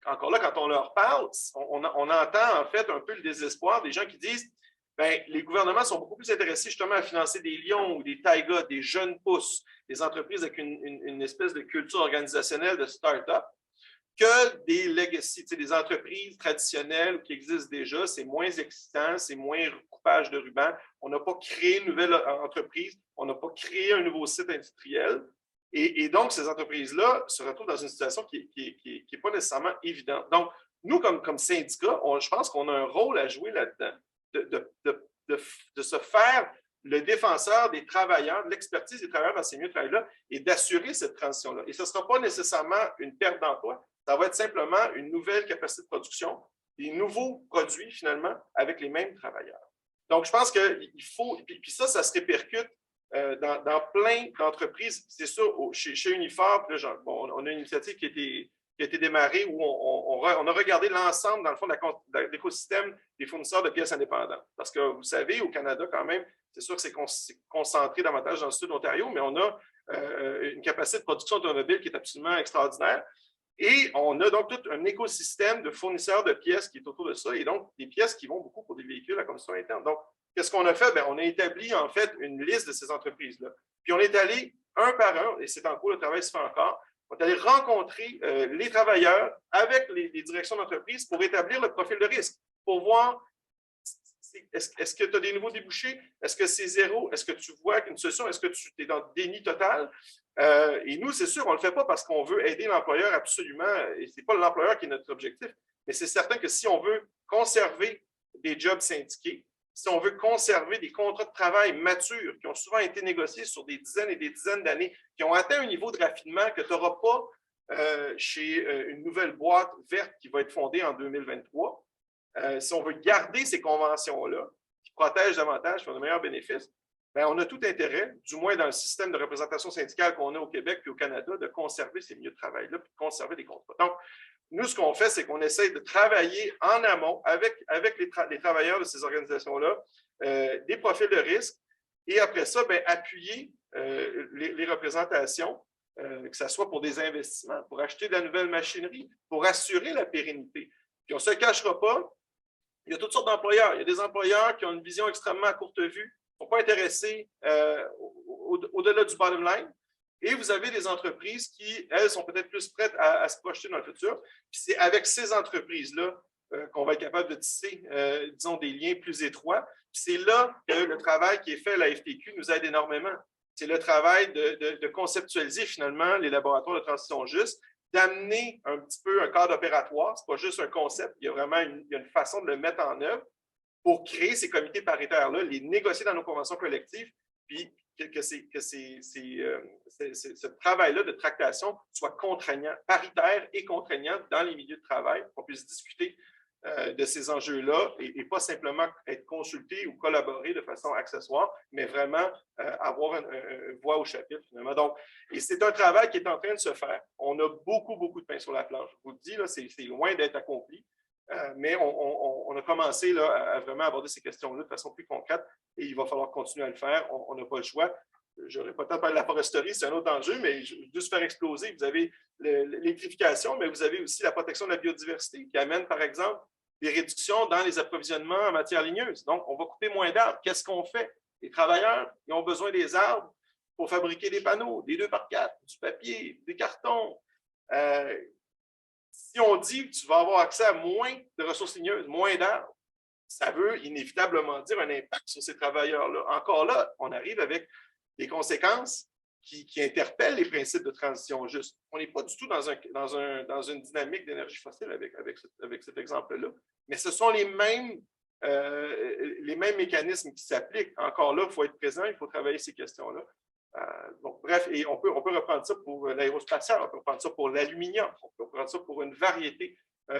encore là, quand on leur parle, on entend en fait un peu le désespoir des gens qui disent bien, les gouvernements sont beaucoup plus intéressés justement à financer des lions ou des taïgas, des jeunes pousses, des entreprises avec une espèce de culture organisationnelle de start-up, que des legacy, des entreprises traditionnelles qui existent déjà. C'est moins excitant, c'est moins recoupage de ruban. On n'a pas créé une nouvelle entreprise, on n'a pas créé un nouveau site industriel. Et donc, ces entreprises-là se retrouvent dans une situation qui n'est pas nécessairement évidente. Donc, nous, comme syndicat, je pense qu'on a un rôle à jouer là-dedans, de se faire le défenseur des travailleurs, de l'expertise des travailleurs dans ces milieux de travail-là et d'assurer cette transition-là. Et ce ne sera pas nécessairement une perte d'emploi, ça va être simplement une nouvelle capacité de production, des nouveaux produits, finalement, avec les mêmes travailleurs. Donc, je pense qu'il faut, puis ça se répercute dans plein d'entreprises. C'est ça, chez UNIFOR, là, on a une initiative qui a été démarrée où on a regardé l'ensemble, dans le fond, de l'écosystème des fournisseurs de pièces indépendants. Parce que vous savez, au Canada, quand même, c'est sûr que c'est concentré davantage dans le sud de l'Ontario, mais on a une capacité de production automobile qui est absolument extraordinaire. Et on a donc tout un écosystème de fournisseurs de pièces qui est autour de ça, et donc des pièces qui vont beaucoup pour des véhicules à combustion interne. Donc, qu'est-ce qu'on a fait? Bien, on a établi en fait une liste de ces entreprises-là. Puis on est allé un par un, et c'est en cours, le travail se fait encore, on est allé rencontrer les travailleurs avec les directions d'entreprise pour établir le profil de risque, pour voir est-ce que tu as des nouveaux débouchés? Est-ce que c'est zéro? Est-ce que tu vois une solution? Est-ce que tu es dans le déni total? Et nous, c'est sûr, on ne le fait pas parce qu'on veut aider l'employeur absolument, et ce n'est pas l'employeur qui est notre objectif, mais c'est certain que si on veut conserver des jobs syndiqués, si on veut conserver des contrats de travail matures qui ont souvent été négociés sur des dizaines et des dizaines d'années, qui ont atteint un niveau de raffinement que tu n'auras pas chez une nouvelle boîte verte qui va être fondée en 2023, si on veut garder ces conventions-là, qui protègent davantage, qui ont de meilleurs bénéfices, bien, on a tout intérêt, du moins dans le système de représentation syndicale qu'on a au Québec et au Canada, de conserver ces milieux de travail-là, puis de conserver des contrats. Donc, nous, ce qu'on fait, c'est qu'on essaie de travailler en amont avec les travailleurs de ces organisations-là, des profils de risque, et après ça, bien, appuyer les représentations, que ce soit pour des investissements, pour acheter de la nouvelle machinerie, pour assurer la pérennité. Puis on ne se cachera pas, il y a toutes sortes d'employeurs. Il y a des employeurs qui ont une vision extrêmement à courte vue, qui ne sont pas intéressés au-delà du bottom line. Et vous avez des entreprises qui, elles, sont peut-être plus prêtes à se projeter dans le futur. Puis c'est avec ces entreprises-là qu'on va être capable de tisser, disons, des liens plus étroits. Puis c'est là que le travail qui est fait à la FTQ nous aide énormément. C'est le travail de conceptualiser finalement les laboratoires de transition juste, d'amener un petit peu un cadre opératoire. Ce n'est pas juste un concept, il y a vraiment une façon de le mettre en œuvre pour créer ces comités paritaires-là, les négocier dans nos conventions collectives, puis que ce travail-là de tractation soit contraignant, paritaire et contraignant dans les milieux de travail, qu'on puisse discuter de ces enjeux-là et pas simplement être consulté ou collaborer de façon accessoire, mais vraiment avoir une voix au chapitre, finalement. Donc, et c'est un travail qui est en train de se faire. On a beaucoup, beaucoup de pain sur la planche. Je vous le dis, là, c'est loin d'être accompli, mais on a commencé là, à vraiment aborder ces questions-là de façon plus concrète et il va falloir continuer à le faire. On n'a pas le choix. Je n'aurais pas tant parlé de la foresterie, c'est un autre enjeu, mais juste faire exploser, vous avez l'électrification, mais vous avez aussi la protection de la biodiversité qui amène, par exemple, des réductions dans les approvisionnements en matières ligneuses. Donc, on va couper moins d'arbres. Qu'est-ce qu'on fait? Les travailleurs, ils ont besoin des arbres pour fabriquer des panneaux, des 2x4, du papier, des cartons. Si on dit que tu vas avoir accès à moins de ressources ligneuses, moins d'arbres, ça veut inévitablement dire un impact sur ces travailleurs-là. Encore là, on arrive avec des conséquences qui interpellent les principes de transition juste. On n'est pas du tout dans une dynamique d'énergie fossile avec cet exemple-là. Mais ce sont les mêmes mécanismes qui s'appliquent. Encore là, il faut être présent, il faut travailler ces questions-là. Donc, bref, et on peut reprendre ça pour l'aérospatial, on peut reprendre ça pour l'aluminium, on peut reprendre ça pour une variété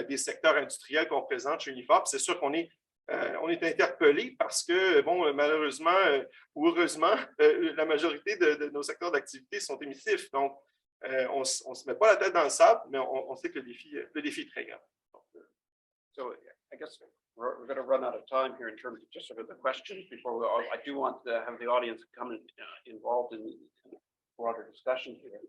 des secteurs industriels qu'on présente chez UNIFOR. C'est sûr qu'on est interpellé parce que, bon, malheureusement ou heureusement, la majorité de nos secteurs d'activité sont émissifs. Donc, on ne se met pas la tête dans le sable, mais on sait que le défi est très grand. Donc, So I guess we're going to run out of time here in terms of just sort of the questions before I do want to have the audience come involved in the broader discussion here.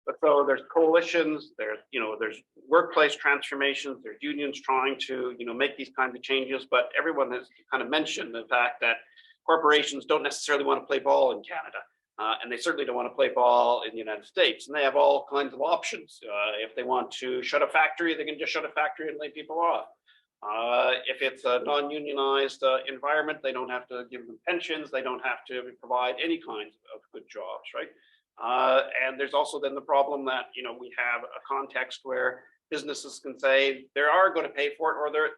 But so there's coalitions, there's workplace transformations, there's unions trying to, make these kinds of changes, but everyone has kind of mentioned the fact that corporations don't necessarily want to play ball in Canada. And they certainly don't want to play ball in the United States. And they have all kinds of options. If they want to shut a factory, they can just shut a factory and lay people off. If it's a non-unionized environment, they don't have to give them pensions. They don't have to provide any kinds of good jobs, right? And there's also then the problem that, we have a context where businesses can say they are going to pay for it or they're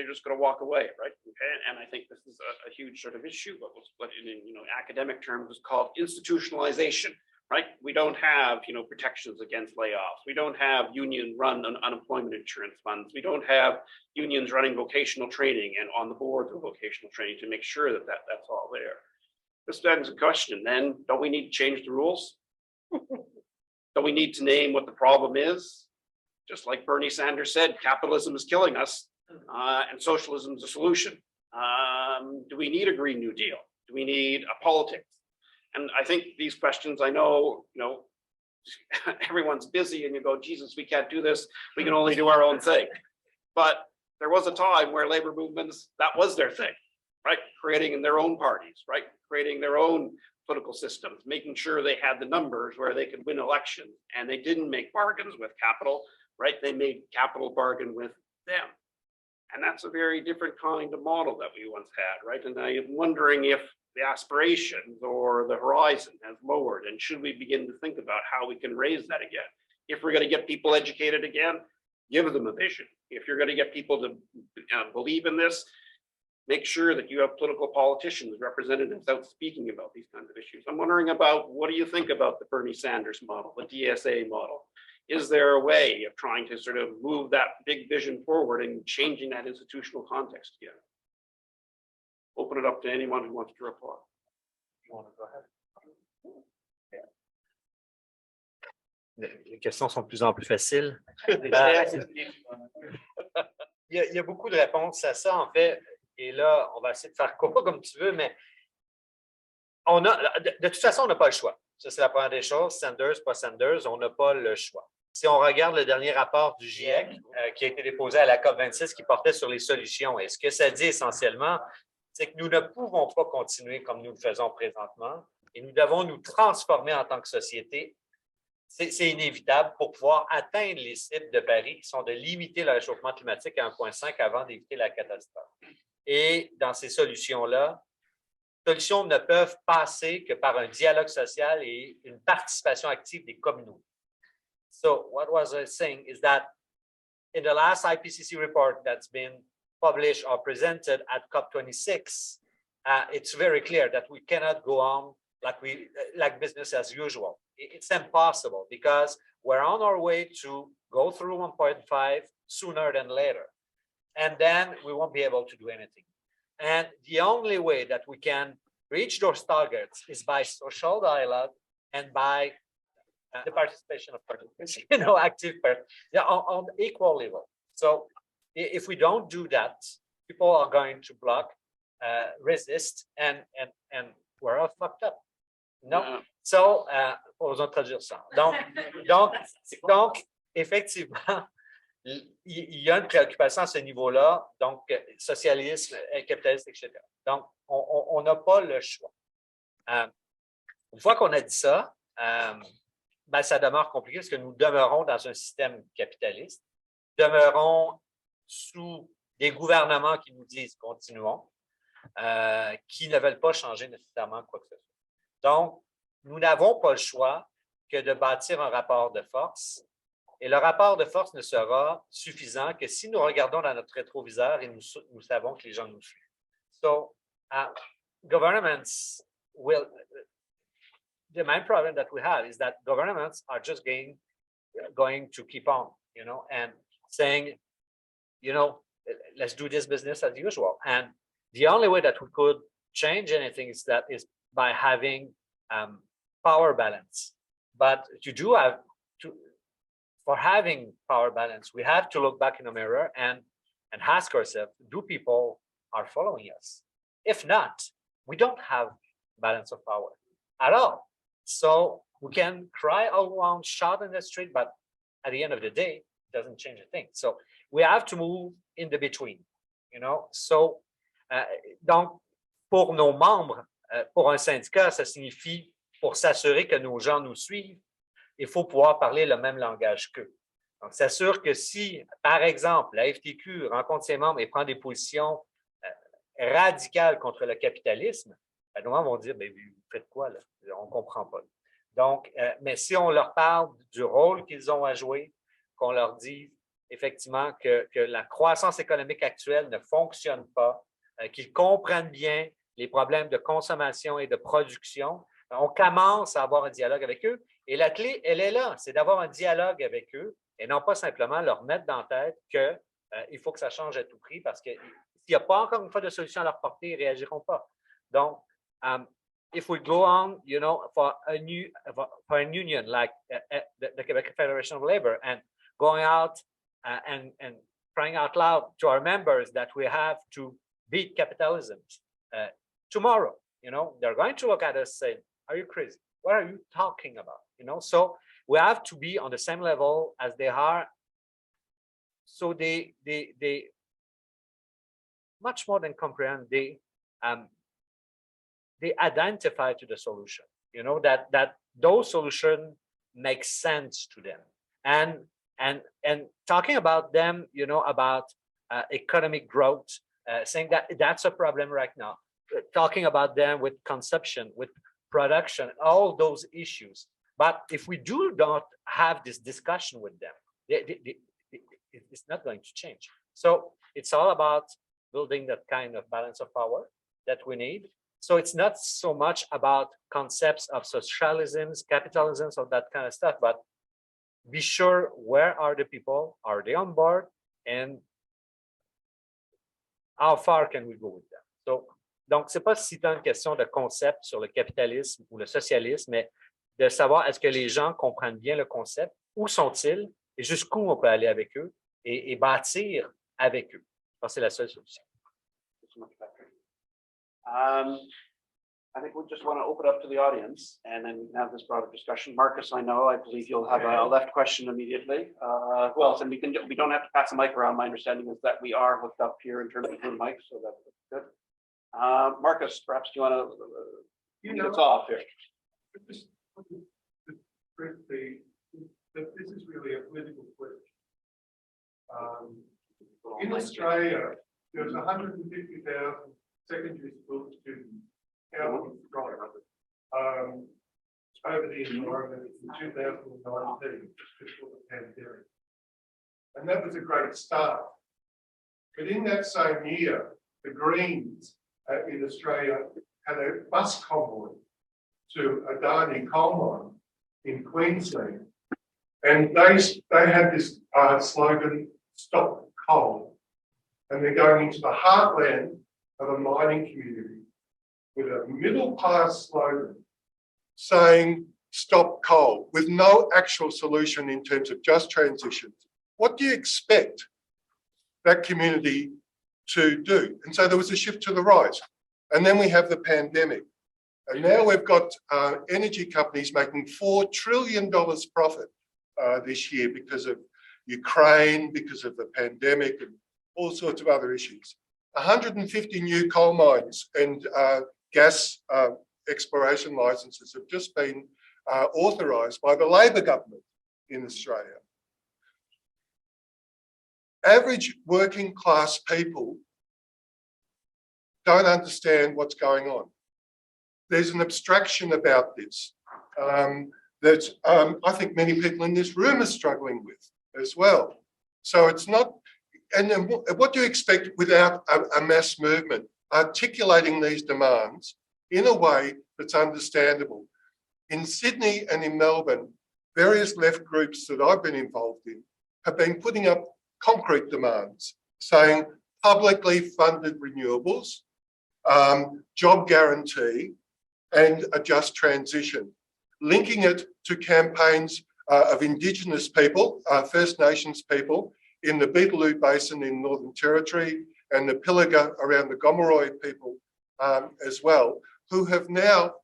just going to walk away, right? Okay? And I think this is a huge sort of issue, what in academic terms is called institutionalization, right? We don't have, protections against layoffs. We don't have union-run unemployment insurance funds. We don't have unions running vocational training and on the boards of vocational training to make sure that that's all there. This begs a question, then, don't we need to change the rules? Don't we need to name what the problem is? Just like Bernie Sanders said, capitalism is killing us, and socialism is a solution. Do we need a Green New Deal? Do we need a politics? And I think these questions, I know, everyone's busy and you go, Jesus, we can't do this. We can only do our own thing. But there was a time where labor movements, that was their thing, right? Creating their own parties, right? Creating their own political systems, making sure they had the numbers where they could win elections. And they didn't make bargains with capital, right? They made capital bargain with them. And that's a very different kind of model that we once had, right? And I am wondering if the aspirations or the horizon has lowered, and should we begin to think about how we can raise that again? If we're going to get people educated again, give them a vision. If you're going to get people to believe in this, make sure that you have political politicians, representatives out speaking about these kinds of issues. I'm wondering about, what do you think about the Bernie Sanders model, the DSA model? Is there a way of trying to sort of move that big vision forward and changing that institutional context again? Open it up to anyone who wants to reply. You want to go ahead? Les questions sont de plus en plus faciles. Il y a beaucoup de réponses à ça, en fait. Et là, on va essayer de faire court comme tu veux, mais de toute façon, on n'a pas le choix. Ça, c'est la première des choses. Sanders, pas Sanders, on n'a pas le choix. Si on regarde le dernier rapport du GIEC qui a été déposé à la COP26 qui portait sur les solutions, et ce que ça dit essentiellement, c'est que nous ne pouvons pas continuer comme nous le faisons présentement et nous devons nous transformer en tant que société. C'est inévitable pour pouvoir atteindre les cibles de Paris qui sont de limiter le réchauffement climatique à 1,5 avant d'éviter la catastrophe. Et dans ces solutions-là, solutions ne peuvent passer que par un dialogue social et une participation active des communautés. So what was I saying is that in the last IPCC report that's been published or presented at COP26, it's very clear that we cannot go on like business as usual. It's impossible because we're on our way to go through 1.5 sooner than later. And then we won't be able to do anything. And the only way that we can reach those targets is by social dialogue and by the participation of participants, active on equal level. So if we don't do that, people are going to block, resist, and we're all fucked up. No? So, pour besoin de traduire ça. Donc, effectivement, il y a une préoccupation à ce niveau-là, donc socialisme, capitalisme, etc. Donc, on n'a pas le choix. Une fois qu'on a dit ça, ça demeure compliqué parce que nous demeurons dans un système capitaliste, demeurons sous des gouvernements qui nous disent continuons, qui ne veulent pas changer nécessairement quoi que ce soit. Donc, nous n'avons pas le choix que de bâtir un rapport de force. Et le rapport de force ne sera suffisant que si nous regardons dans notre rétroviseur et nous savons que les gens nous suivent. So, governments will, the main problem that we have is that governments are just going to keep on, and saying, let's do this business as usual. And the only way that we could change anything is by having power balance. But for having power balance, we have to look back in the mirror and ask ourselves, do people are following us? If not, we don't have balance of power at all. So we can cry all around, shout in the street, but at the end of the day, it doesn't change a thing. So we have to move in the between, So, donc, pour nos membres, pour un syndicat, ça signifie, pour s'assurer que nos gens nous suivent, il faut pouvoir parler le même langage qu'eux. Donc, c'est sûr que si, par exemple, la FTQ rencontre ses membres et prend des positions radicales contre le capitalisme, nos membres vont dire, vous faites quoi là? On ne comprend pas. Donc, mais si on leur parle du rôle qu'ils ont à jouer, qu'on leur dit effectivement que la croissance économique actuelle ne fonctionne pas, qu'ils comprennent bien les problèmes de consommation et de production, on commence à avoir un dialogue avec eux. Et la clé, elle est là, c'est d'avoir un dialogue avec eux et non pas simplement leur mettre dans la tête qu'il faut que ça change à tout prix parce que s'il n'y a pas encore une fois de solution à leur portée, ils ne réagiront pas. Donc, if we go on, for a union like the Quebec Federation of Labor and going out and crying out loud to our members that we have to beat capitalism tomorrow, they're going to look at us saying, are you crazy? What are you talking about? So we have to be on the same level as they are. So they much more than comprehend, they identify to the solution, that those solutions make sense to them. And talking about them, about economic growth, saying that that's a problem right now, talking about them with consumption, with production, all those issues. But if we do not have this discussion with them, it's not going to change. So it's all about building that kind of balance of power that we need. So it's not so much about concepts of socialisms, capitalisms, or that kind of stuff, but be sure where are the people, are they on board, and how far can we go with them? So, donc, ce n'est pas si tant une question de concept sur le capitalisme ou le socialisme, mais de savoir est-ce que les gens comprennent bien le concept, où sont-ils et jusqu'où on peut aller avec eux et bâtir avec eux. Je pense que c'est la seule solution. I think we just want to open up to the audience and then have this broader discussion. Marcus, I believe you'll have a left question immediately. Who else? And we don't have to pass a mic around. My understanding is that we are hooked up here in terms of room mics, so that's good. Marcus, perhaps do you want to lead us off here? Just briefly, this is really a political question. In Australia, there's 150,000 secondary school students Calvin Drive, over the environment in 2019, just before the pandemic. And that was a great start. But in that same year, the Greens in Australia had a bus convoy to Adani coal mine in Queensland. And they had this slogan, "Stop Coal." And they're going into the heartland of a mining community with a middle class slogan saying, "Stop coal," with no actual solution in terms of just transition. What do you expect that community to do? And so there was a shift to the right. And then we have the pandemic. And now we've got energy companies making $4 trillion profit this year because of Ukraine, because of the pandemic and all sorts of other issues. 150 new coal mines and gas exploration licenses have just been authorised by the Labor government in Australia. Average working class people don't understand what's going on. There's an abstraction about this that I think many people in this room are struggling with as well. So it's not, and then what do you expect without a mass movement articulating these demands in a way that's understandable? In Sydney and in Melbourne, various left groups that I've been involved in have been putting up concrete demands, saying publicly funded renewables, job guarantee, and a just transition, linking it to campaigns of Indigenous people, First Nations people in the Beetaloo Basin in Northern Territory and the Pilliga around the Gomeroi people as well, who have now,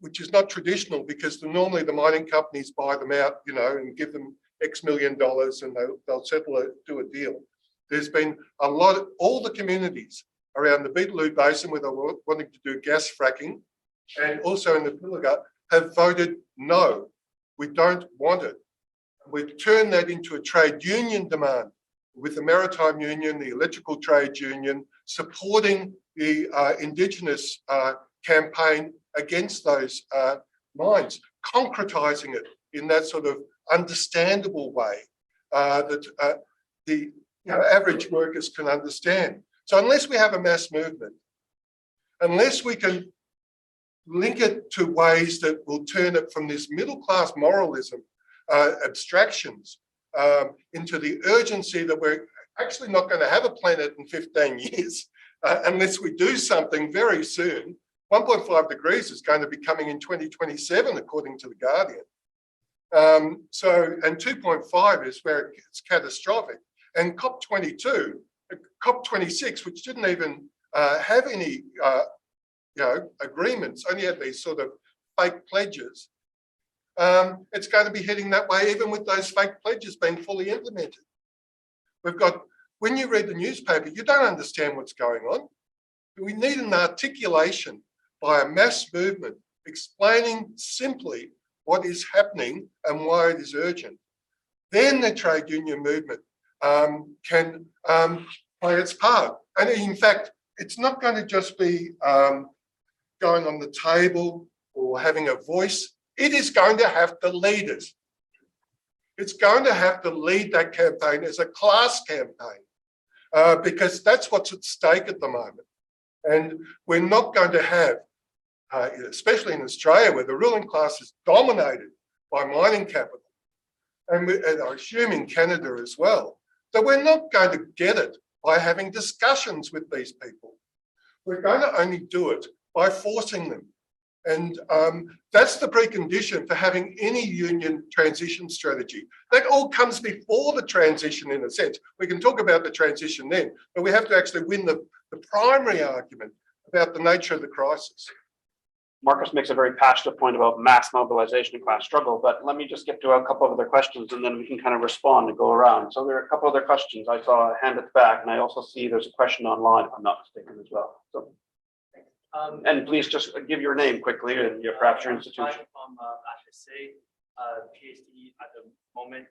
which is not traditional because normally the mining companies buy them out, you know, and give them X million dollars and they'll settle it, do a deal. There's been a lot of, all the communities around the Beetaloo Basin where they're wanting to do gas fracking and also in the Pilliga have voted no, we don't want it. We've turned that into a trade union demand with the Maritime Union, the Electrical Trade Union, supporting the Indigenous campaign against those mines, concretising it in that sort of understandable way that the average workers can understand. So unless we have a mass movement, unless we can link it to ways that will turn it from this middle-class moralism, abstractions, into the urgency that we're actually not going to have a planet in 15 years unless we do something very soon. 1.5 degrees is going to be coming in 2027, according to The Guardian. And 2.5 is where it's catastrophic. And COP22, COP26, which didn't even have any agreements, only had these sort of fake pledges. It's going to be heading that way, even with those fake pledges being fully implemented. We've got, when you read the newspaper, you don't understand what's going on. We need an articulation by a mass movement explaining simply what is happening and why it is urgent. Then the trade union movement can play its part. And in fact, it's not going to just be going on the table or having a voice. It is going to have to lead it. It's going to have to lead that campaign as a class campaign because that's what's at stake at the moment. And we're not going to have, especially in Australia, where the ruling class is dominated by mining capital, and I assume in Canada as well, that we're not going to get it by having discussions with these people. We're going to only do it by forcing them. And that's the precondition for having any union transition strategy. That all comes before the transition in a sense. We can talk about the transition then, but we have to actually win the primary argument about the nature of the crisis. Marcus makes a very passionate point about mass mobilization and class struggle, but let me just get to a couple of other questions and then we can kind of respond and go around. So there are a couple other questions. I saw a hand at the back and I also see there's a question online, if I'm not mistaken as well. So, and please just give your name quickly and perhaps your institution. I'm from HSC, PhD at the moment.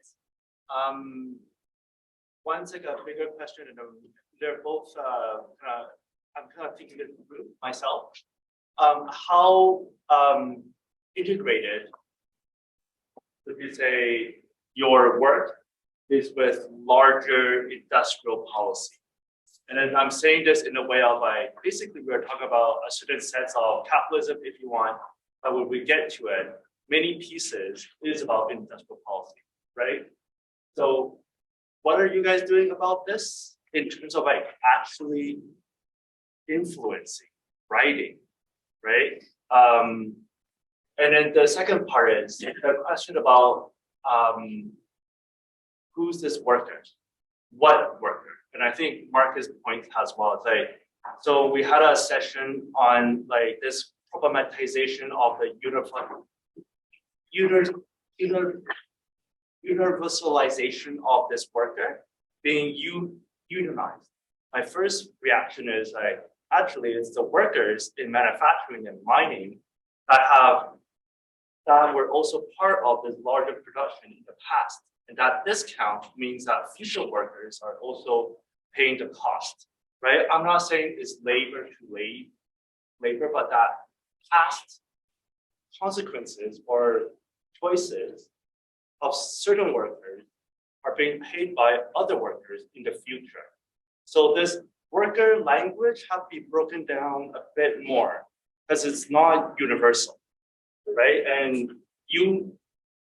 One bigger question, and they're both I'm kind of thinking it through myself. How integrated would you say your work is with larger industrial policy? And then I'm saying this in a way of like, basically we're talking about a certain sense of capitalism, if you want, but when we get to it, many pieces is about industrial policy, right? So what are you guys doing about this in terms of like actually influencing, writing, right? And then the second part is the question about who's this worker? What worker? And I think Marcus' point as well. It's like, so we had a session on like this problematization of the universalization of this worker being unionized. My first reaction is like, actually, it's the workers in manufacturing and mining that were also part of this larger production in the past. And that discount means that future workers are also paying the cost, right? I'm not saying it's labor to labor, but that past consequences or choices of certain workers are being paid by other workers in the future. So this worker language has to be broken down a bit more because it's not universal, right? And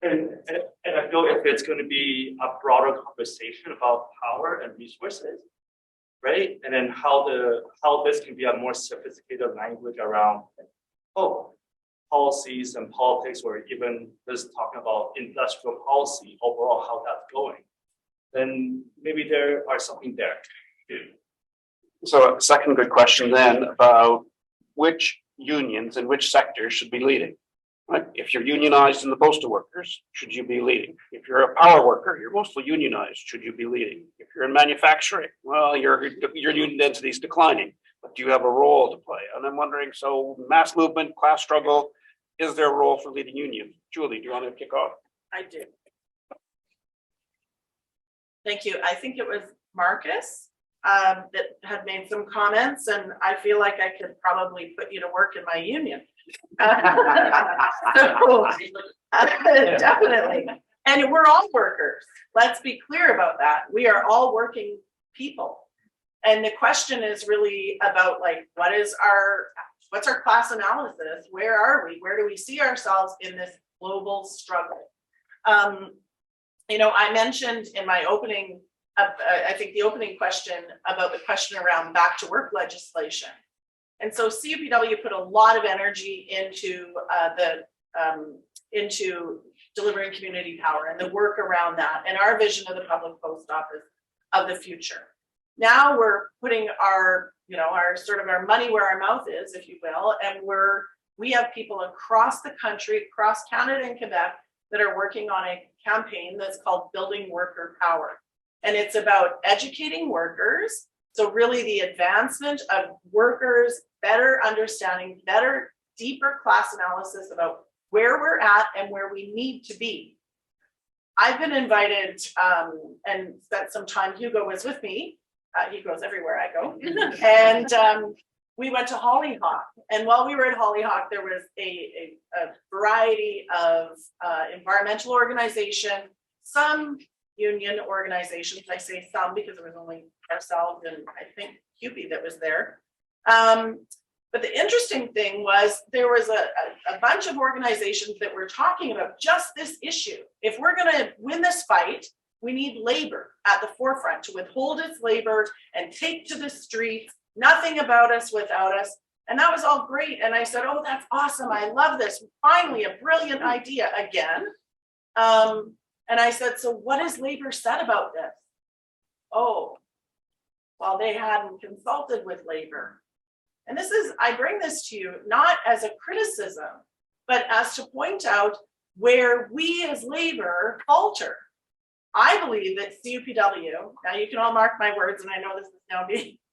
I feel if it's going to be a broader conversation about power and resources, right? And then how this can be a more sophisticated language around, policies and politics, or even just talking about industrial policy overall, how that's going, then maybe there are something there too. So a second good question then about which unions and which sectors should be leading. Right? If you're unionized in the postal workers, should you be leading? If you're a power worker, you're mostly unionized, should you be leading? If you're in manufacturing, well, your union density is declining, but do you have a role to play? And I'm wondering, so mass movement, class struggle, is there a role for leading unions? Julie, do you want to kick off? I do. Thank you. I think it was Marcus that had made some comments, and I feel like I could probably put you to work in my union. Definitely. And we're all workers. Let's be clear about that. We are all working people. And the question is really about like, what's our class analysis? Where are we? Where do we see ourselves in this global struggle? I mentioned in my opening, I think the opening question about the question around back to work legislation. And so CUPW put a lot of energy into into delivering community power and the work around that and our vision of the public post office of the future. Now we're putting our sort of our money where our mouth is, if you will, and we have people across the country, across Canada and Quebec, that are working on a campaign that's called Building Worker Power. And it's about educating workers. So really the advancement of workers, better understanding, better, deeper class analysis about where we're at and where we need to be. I've been invited and spent some time, Hugo was with me. He goes everywhere I go. And we went to Hollyhock. And while we were at Hollyhock, there was a variety of environmental organizations, some union organizations. I say some because it was only ourselves and I think CUPE that was there. But the interesting thing was there was a bunch of organizations that were talking about just this issue. If we're going to win this fight, we need labor at the forefront to withhold its labor and take to the streets. Nothing about us without us. And that was all great. And I said, oh, that's awesome. I love this. Finally, a brilliant idea again. And I said, so what has labor said about this? Oh, well, they hadn't consulted with labor. And I bring this to you not as a criticism, but as to point out where we as labor falter. I believe that CUPW, now you can all mark my words, and I know this is now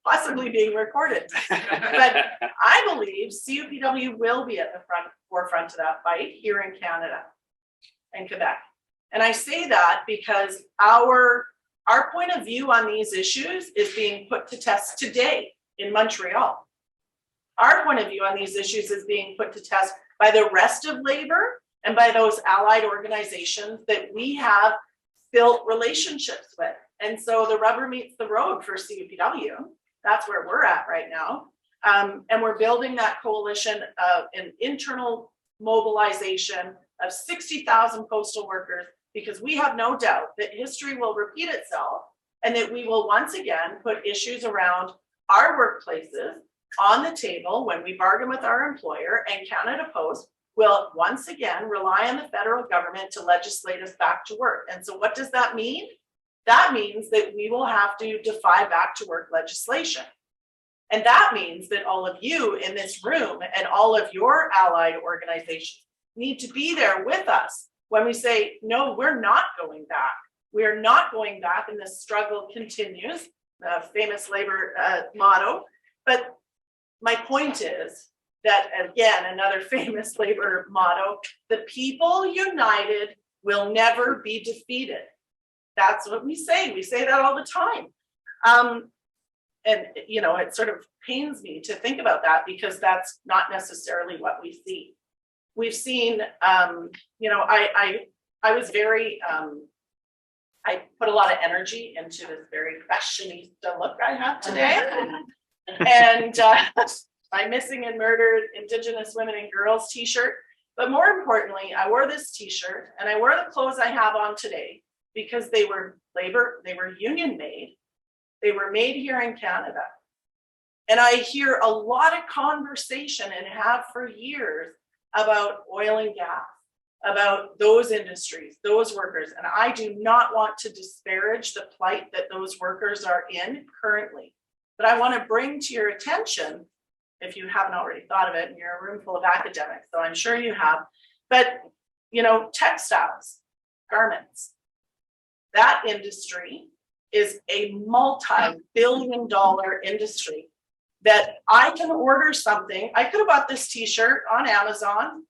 possibly being recorded, but I believe CUPW will be at the forefront of that fight here in Canada and Quebec. And I say that because our point of view on these issues is being put to test today in Montreal. Our point of view on these issues is being put to test by the rest of labor and by those allied organizations that we have built relationships with. And so the rubber meets the road for CUPW. That's where we're at right now. And we're building that coalition of an internal mobilization of 60,000 postal workers, because we have no doubt that history will repeat itself and that we will once again put issues around our workplaces on the table when we bargain with our employer, and Canada Post will once again rely on the federal government to legislate us back to work. And so what does that mean? That means that we will have to defy back to work legislation. And that means that all of you in this room and all of your allied organizations need to be there with us when we say, no, we're not going back. We're not going back, and this struggle continues, the famous labor motto. But my point is that, again, another famous labor motto, the people united will never be defeated. That's what we say. We say that all the time. And, you know, it sort of pains me to think about that, because that's not necessarily what we see. We've seen, you know, I was very, I put a lot of energy into this very fashionista look I have today. And my Missing and Murdered Indigenous Women and Girls t-shirt. But more importantly, I wore this t-shirt and I wore the clothes I have on today because they were union made. They were made here in Canada. And I hear a lot of conversation, and have for years, about oil and gas, about those industries, those workers. And I do not want to disparage the plight that those workers are in currently. But I want to bring to your attention, if you haven't already thought of it, and you're a room full of academics, so I'm sure you have, but, you know, textiles, garments, that industry is a multi-billion-dollar industry that I can order something. I could have bought this t-shirt on Amazon.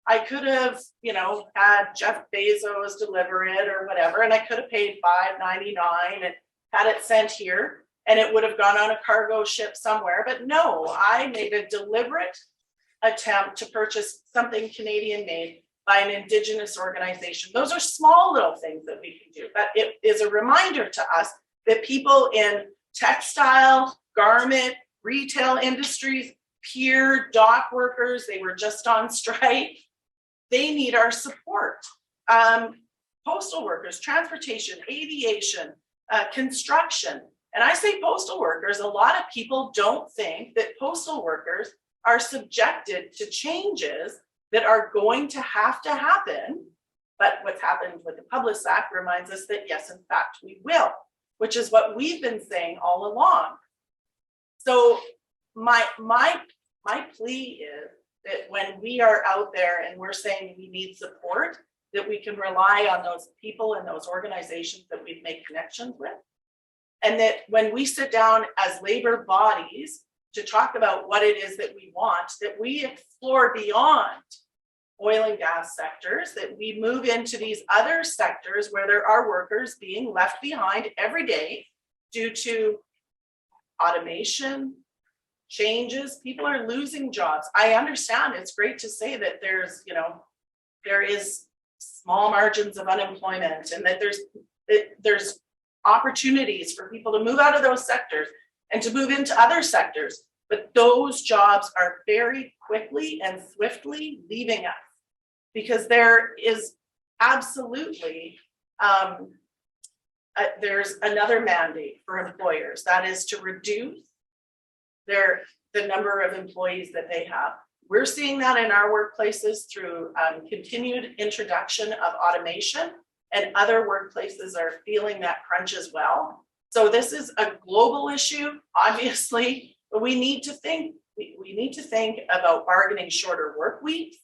I could have, you know, had Jeff Bezos deliver it or whatever, and I could have paid $5.99 and had it sent here, and it would have gone on a cargo ship somewhere. But no, I made a deliberate attempt to purchase something Canadian made by an Indigenous organization. Those are small little things that we can do, but it is a reminder to us that people in textile, garment, retail industries, pier, dock workers, they were just on strike, they need our support. Postal workers, transportation, aviation, construction. And I say postal workers, a lot of people don't think that postal workers are subjected to changes that are going to happen. But what's happened with the Public Act reminds us that yes, in fact, we will, which is what we've been saying all along. So my plea is that when we are out there and we're saying we need support, that we can rely on those people and those organizations that we've made connections with. And that when we sit down as labor bodies to talk about what it is that we want, that we explore beyond oil and gas sectors, that we move into these other sectors where there are workers being left behind every day due to automation, changes, people are losing jobs. I understand it's great to say that there's, you know, there is small margins of unemployment and that there's opportunities for people to move out of those sectors and to move into other sectors. But those jobs are very quickly and swiftly leaving us because there is absolutely, there's another mandate for employers, that is to reduce the number of employees that they have. We're seeing that in our workplaces through continued introduction of automation, and other workplaces are feeling that crunch as well. So this is a global issue, obviously, but we need to think about bargaining shorter work weeks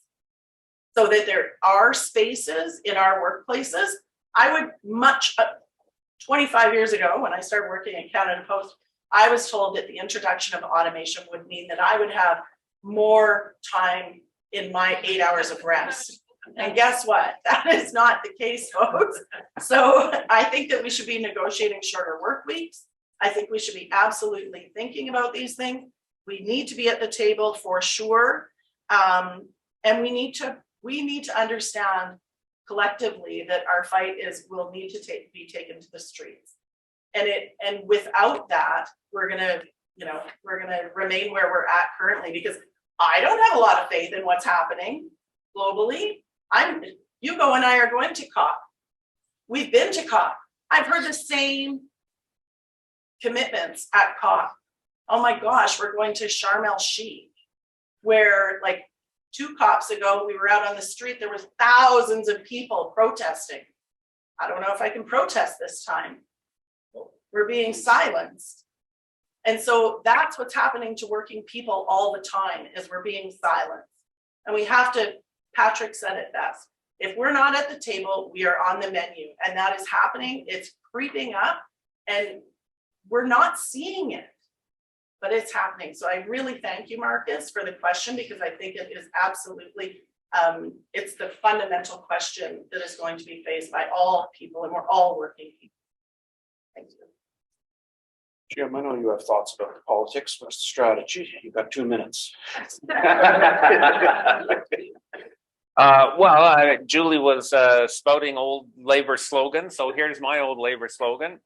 so that there are spaces in our workplaces. I would 25 years ago when I started working at Canada Post, I was told that the introduction of automation would mean that I would have more time in my 8 hours of rest. And guess what? That is not the case, folks. So I think that we should be negotiating shorter work weeks. I think we should be absolutely thinking about these things. We need to be at the table for sure. And we need to understand collectively that our fight will need to be taken to the streets. And without that, we're gonna remain where we're at currently, because I don't have a lot of faith in what's happening globally. Hugo and I are going to COP. We've been to COP. I've heard the same commitments at COP. Oh my gosh, we're going to Sharm el-Sheikh, where like 2 COPs ago, we were out on the street, there was thousands of people protesting. I don't know if I can protest this time. We're being silenced. And so that's what's happening to working people all the time, is we're being silenced. And we have to, Patrick said it best, if we're not at the table, we are on the menu, and that is happening. It's creeping up and we're not seeing it, but it's happening. So I really thank you, Marcus, for the question, because I think it is absolutely, it's the fundamental question that is going to be faced by all people, and we're all working people. Thank you. Jim, I know you have thoughts about the politics. What's the strategy? You've got 2 minutes. Julie was spouting old Labor slogans, so here's my old Labor slogan.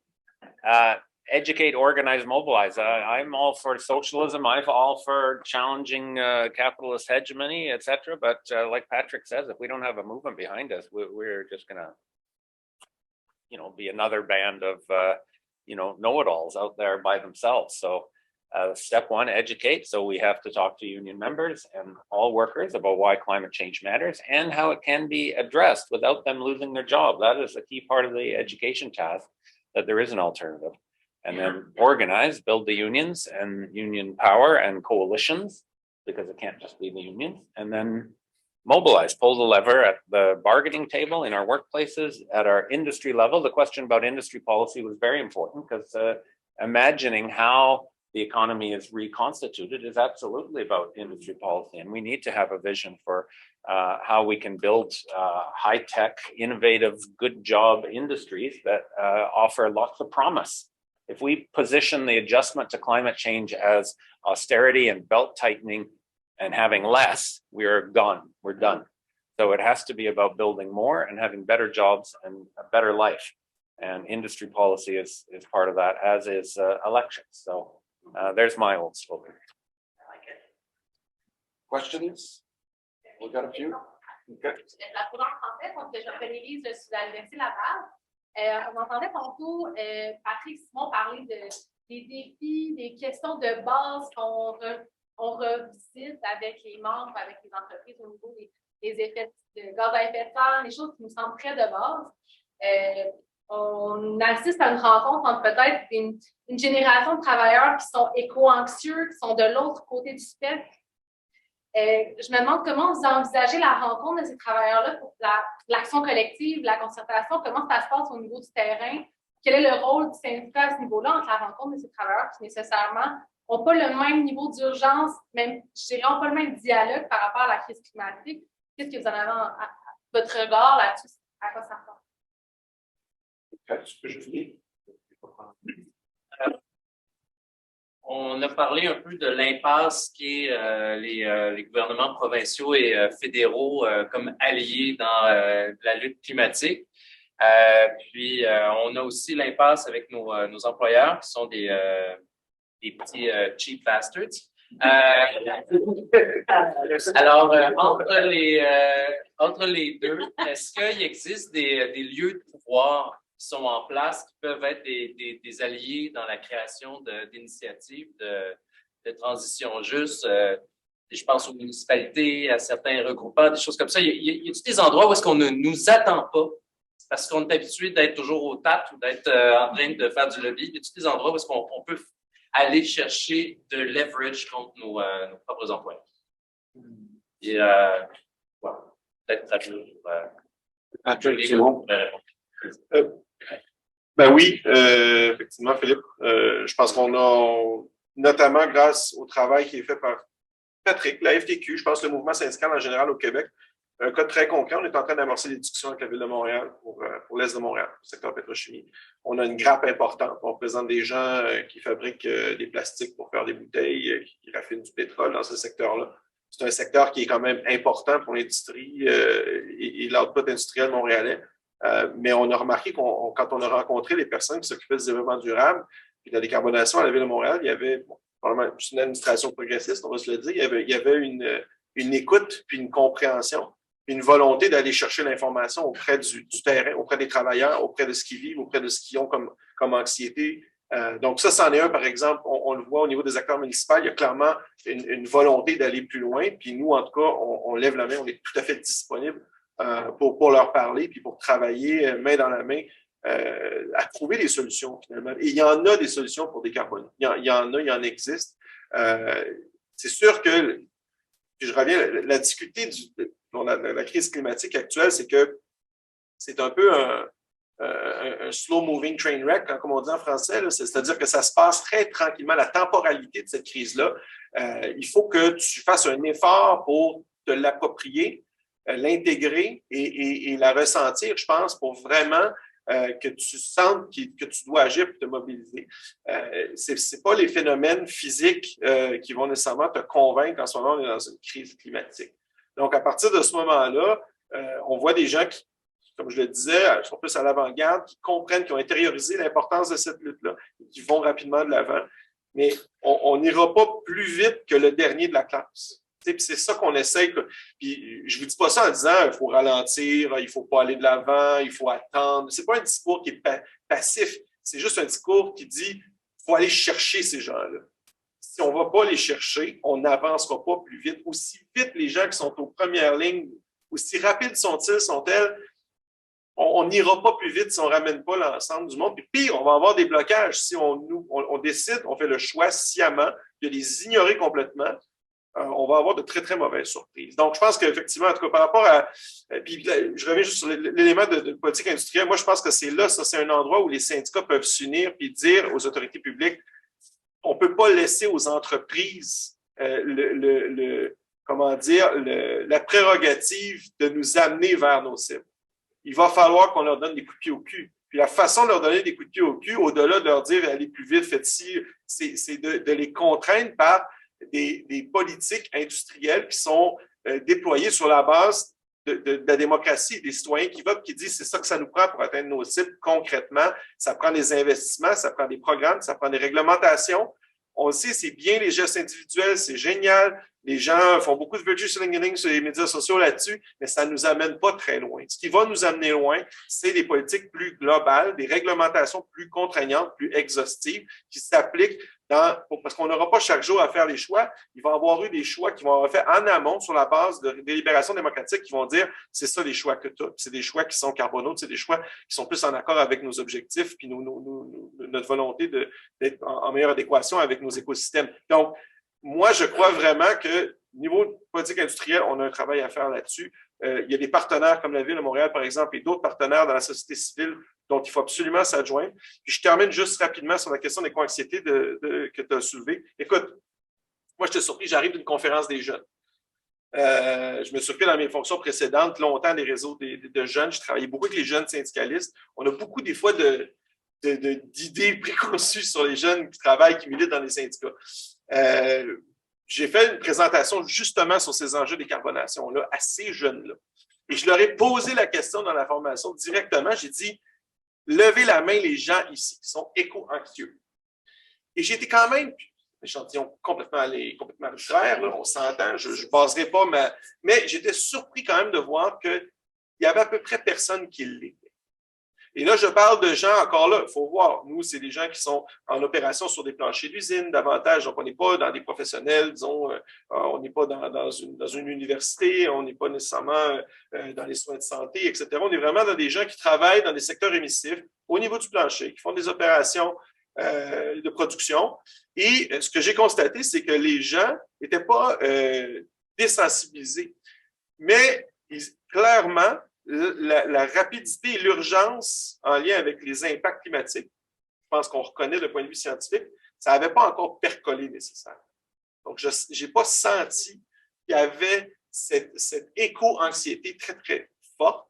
Educate, organize, mobilize. I'm all for socialism. I'm all for challenging capitalist hegemony, etc. But like Patrick says, if we don't have a movement behind us, we're just gonna, be another band of, know-it-alls out there by themselves. So step 1, educate. So we have to talk to union members and all workers about why climate change matters and how it can be addressed without them losing their job. That is a key part of the education task, that there is an alternative. And then organize, build the unions and union power and coalitions, because it can't just be the unions. And then mobilize, pull the lever at the bargaining table, in our workplaces, at our industry level. The question about industry policy was very important, because imagining how the economy is reconstituted is absolutely about industry policy. And we need to have a vision for how we can build high-tech, innovative, good job industries that offer lots of promise. If we position the adjustment to climate change as austerity and belt tightening and having less, we're gone, we're done. So it has to be about building more and having better jobs and a better life. And industry policy is part of that, as is elections. So there's my old slogan. I like it. Questions? We got a few. Okay. La couleur française, donc je m'appelle Élise, je suis à l'Université Laval. On entendait tantôt Patrick Simon parler des défis, des questions de base qu'on revisite avec les membres, avec les entreprises au niveau des effets de gaz à effet de serre, les choses qui nous semblent très de base. On assiste à une rencontre entre peut-être une génération de travailleurs qui sont éco-anxieux, qui sont de l'autre côté du spectre. Je me demande comment vous envisagez la rencontre de ces travailleurs-là pour l'action collective, la concertation, comment ça se passe au niveau du terrain, quel est le rôle du syndicat à ce niveau-là entre la rencontre de ces travailleurs qui nécessairement n'ont pas le même niveau d'urgence, même, je dirais, n'ont pas le même dialogue par rapport à la crise climatique. Qu'est-ce que vous en avez à votre regard là-dessus? À quoi ça ressemble? Est-ce que je finis? On a parlé un peu de l'impasse qui est les gouvernements provinciaux et fédéraux comme alliés dans la lutte climatique. Puis, on a aussi l'impasse avec nos employeurs qui sont des petits cheap bastards. Alors, entre les deux, est-ce qu'il existe des lieux de pouvoir qui sont en place, qui peuvent être des alliés dans la création d'initiatives de transition juste? Je pense aux municipalités, à certains regroupements, des choses comme ça. Y a-t-il des endroits où est-ce qu'on ne nous attend pas parce qu'on est habitué d'être toujours au TAT ou d'être en train de faire du lobby? Y a-t-il des endroits où est-ce qu'on peut aller chercher de leverage contre nos propres employeurs? Et voilà, peut-être Patrick Simon. Ben oui, effectivement, Philippe. Je pense qu'on a, notamment grâce au travail qui est fait par Patrick, la FTQ, je pense le mouvement syndical en général au Québec, Un cas très concret, on est en train d'amorcer des discussions avec la Ville de Montréal pour l'Est de Montréal, pour le secteur pétrochimie. On a une grappe importante. On présente des gens qui fabriquent des plastiques pour faire des bouteilles, qui raffinent du pétrole dans ce secteur-là. C'est un secteur qui est quand même important pour l'industrie et l'output industriel montréalais. Mais on a remarqué quand on a rencontré les personnes qui s'occupaient du développement durable et de la décarbonation à la Ville de Montréal, il y avait probablement une administration progressiste, on va se le dire, il y avait une écoute puis une compréhension, puis une volonté d'aller chercher l'information auprès du terrain, auprès des travailleurs, auprès de ce qu'ils vivent, auprès de ce qu'ils ont comme anxiété. Donc ça, c'en est un, par exemple, on le voit au niveau des acteurs municipaux, il y a clairement une volonté d'aller plus loin, puis nous, en tout cas, on lève la main, on est tout à fait disponible pour leur parler, puis pour travailler main dans la main à trouver des solutions, finalement. Et il y en a des solutions pour décarboner. Il y en existe. C'est sûr que, puis je reviens, la difficulté de la crise climatique actuelle, c'est que c'est un peu un slow-moving train wreck, comme on dit en français, c'est-à-dire que ça se passe très tranquillement. La temporalité de cette crise-là, il faut que tu fasses un effort pour te l'approprier, l'intégrer et la ressentir, je pense, pour vraiment que tu sentes que tu dois agir pour te mobiliser. C'est pas les phénomènes physiques qui vont nécessairement te convaincre en ce moment, on est dans une crise climatique. Donc, à partir de ce moment-là, on voit des gens qui, comme je le disais, sont plus à l'avant-garde, qui comprennent, qui ont intériorisé l'importance de cette lutte-là, et qui vont rapidement de l'avant. Mais on n'ira pas plus vite que le dernier de la classe. Puis c'est ça qu'on essaye. Puis je vous dis pas ça en disant il faut ralentir, il faut pas aller de l'avant, il faut attendre. C'est pas un discours qui est passif. C'est juste un discours qui dit il faut aller chercher ces gens-là. Si on va pas les chercher, on n'avancera pas plus vite. Aussi vite les gens qui sont aux premières lignes, aussi rapides sont-elles, on n'ira pas plus vite si on ne ramène pas l'ensemble du monde. Puis pire, on va avoir des blocages. Si on décide, on fait le choix sciemment de les ignorer complètement, on va avoir de très, très mauvaises surprises. Donc, je pense qu'effectivement, en tout cas, par rapport à... Puis, je reviens juste sur l'élément de politique industrielle. Moi, je pense que c'est là, ça, c'est un endroit où les syndicats peuvent s'unir puis dire aux autorités publiques, on ne peut pas laisser aux entreprises la prérogative de nous amener vers nos cibles. Il va falloir qu'on leur donne des coups de pied au cul. Puis la façon de leur donner des coups de pied au cul, au-delà de leur dire allez plus vite, faites ci, c'est de les contraindre par des politiques industrielles qui sont déployées sur la base de la démocratie et des citoyens qui votent, qui disent c'est ça que ça nous prend pour atteindre nos cibles concrètement. Ça prend des investissements, ça prend des programmes, ça prend des réglementations. On le sait, c'est bien les gestes individuels, c'est génial. Les gens font beaucoup de virtue signaling sur les médias sociaux là-dessus, mais ça ne nous amène pas très loin. Ce qui va nous amener loin, c'est des politiques plus globales, des réglementations plus contraignantes, plus exhaustives, qui s'appliquent parce qu'on n'aura pas chaque jour à faire les choix. Il va y avoir eu des choix qui vont être faits en amont sur la base de délibérations démocratiques qui vont dire c'est ça les choix que tu as. C'est des choix qui sont carbonaux, c'est des choix qui sont plus en accord avec nos objectifs puis notre volonté d'être en meilleure adéquation avec nos écosystèmes. Donc, moi, je crois vraiment que niveau politique industrielle, on a un travail à faire là-dessus. Il y a des partenaires comme la Ville de Montréal, par exemple, et d'autres partenaires dans la société civile dont il faut absolument s'adjoindre. Puis je termine juste rapidement sur la question des co-anxiétés que tu as soulevée. Écoute, moi, j'étais surpris, j'arrive d'une conférence des jeunes. Je me suis occupé dans mes fonctions précédentes, longtemps, des réseaux de jeunes. Je travaillais beaucoup avec les jeunes syndicalistes. On a beaucoup, des fois, d'idées préconçues sur les jeunes qui travaillent, qui militent dans les syndicats. J'ai fait une présentation justement sur ces enjeux de décarbonation-là à ces jeunes-là. Et je leur ai posé la question dans la formation directement. J'ai dit, levez la main les gens ici qui sont éco-anxieux. Et j'ai été quand même, échantillon complètement arbitraire, là, on s'entend, je ne baserai pas, mais j'étais surpris quand même de voir qu'il y avait à peu près personne qui l'était. Et là, je parle de gens, encore là, il faut voir, nous, c'est des gens qui sont en opération sur des planchers d'usine davantage, donc on n'est pas dans des professionnels, disons, on n'est pas dans une université, on n'est pas nécessairement dans les soins de santé, etc. On est vraiment dans des gens qui travaillent dans des secteurs émissifs au niveau du plancher, qui font des opérations de production. Et ce que j'ai constaté, c'est que les gens n'étaient pas désensibilisés, mais clairement, la rapidité et l'urgence en lien avec les impacts climatiques, je pense qu'on reconnaît le point de vue scientifique, ça n'avait pas encore percolé nécessairement. Donc, je n'ai pas senti qu'il y avait cette éco-anxiété très, très forte.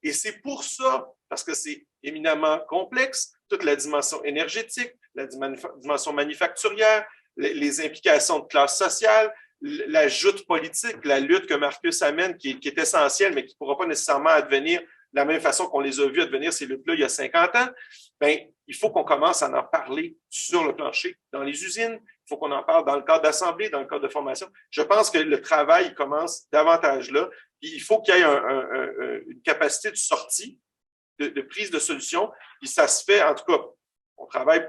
Et c'est pour ça, parce que c'est éminemment complexe, toute la dimension énergétique, la dimension manufacturière, les implications de classe sociale, la joute politique, la lutte que Marcus amène, qui est essentielle, mais qui ne pourra pas nécessairement advenir de la même façon qu'on les a vus advenir ces luttes-là il y a 50 ans, bien, il faut qu'on commence à en parler sur le plancher, dans les usines, il faut qu'on en parle dans le cadre d'assemblée, dans le cadre de formation. Je pense que le travail commence davantage là, puis il faut qu'il y ait une capacité de sortie, de prise de solution, puis ça se fait, en tout cas, on travaille,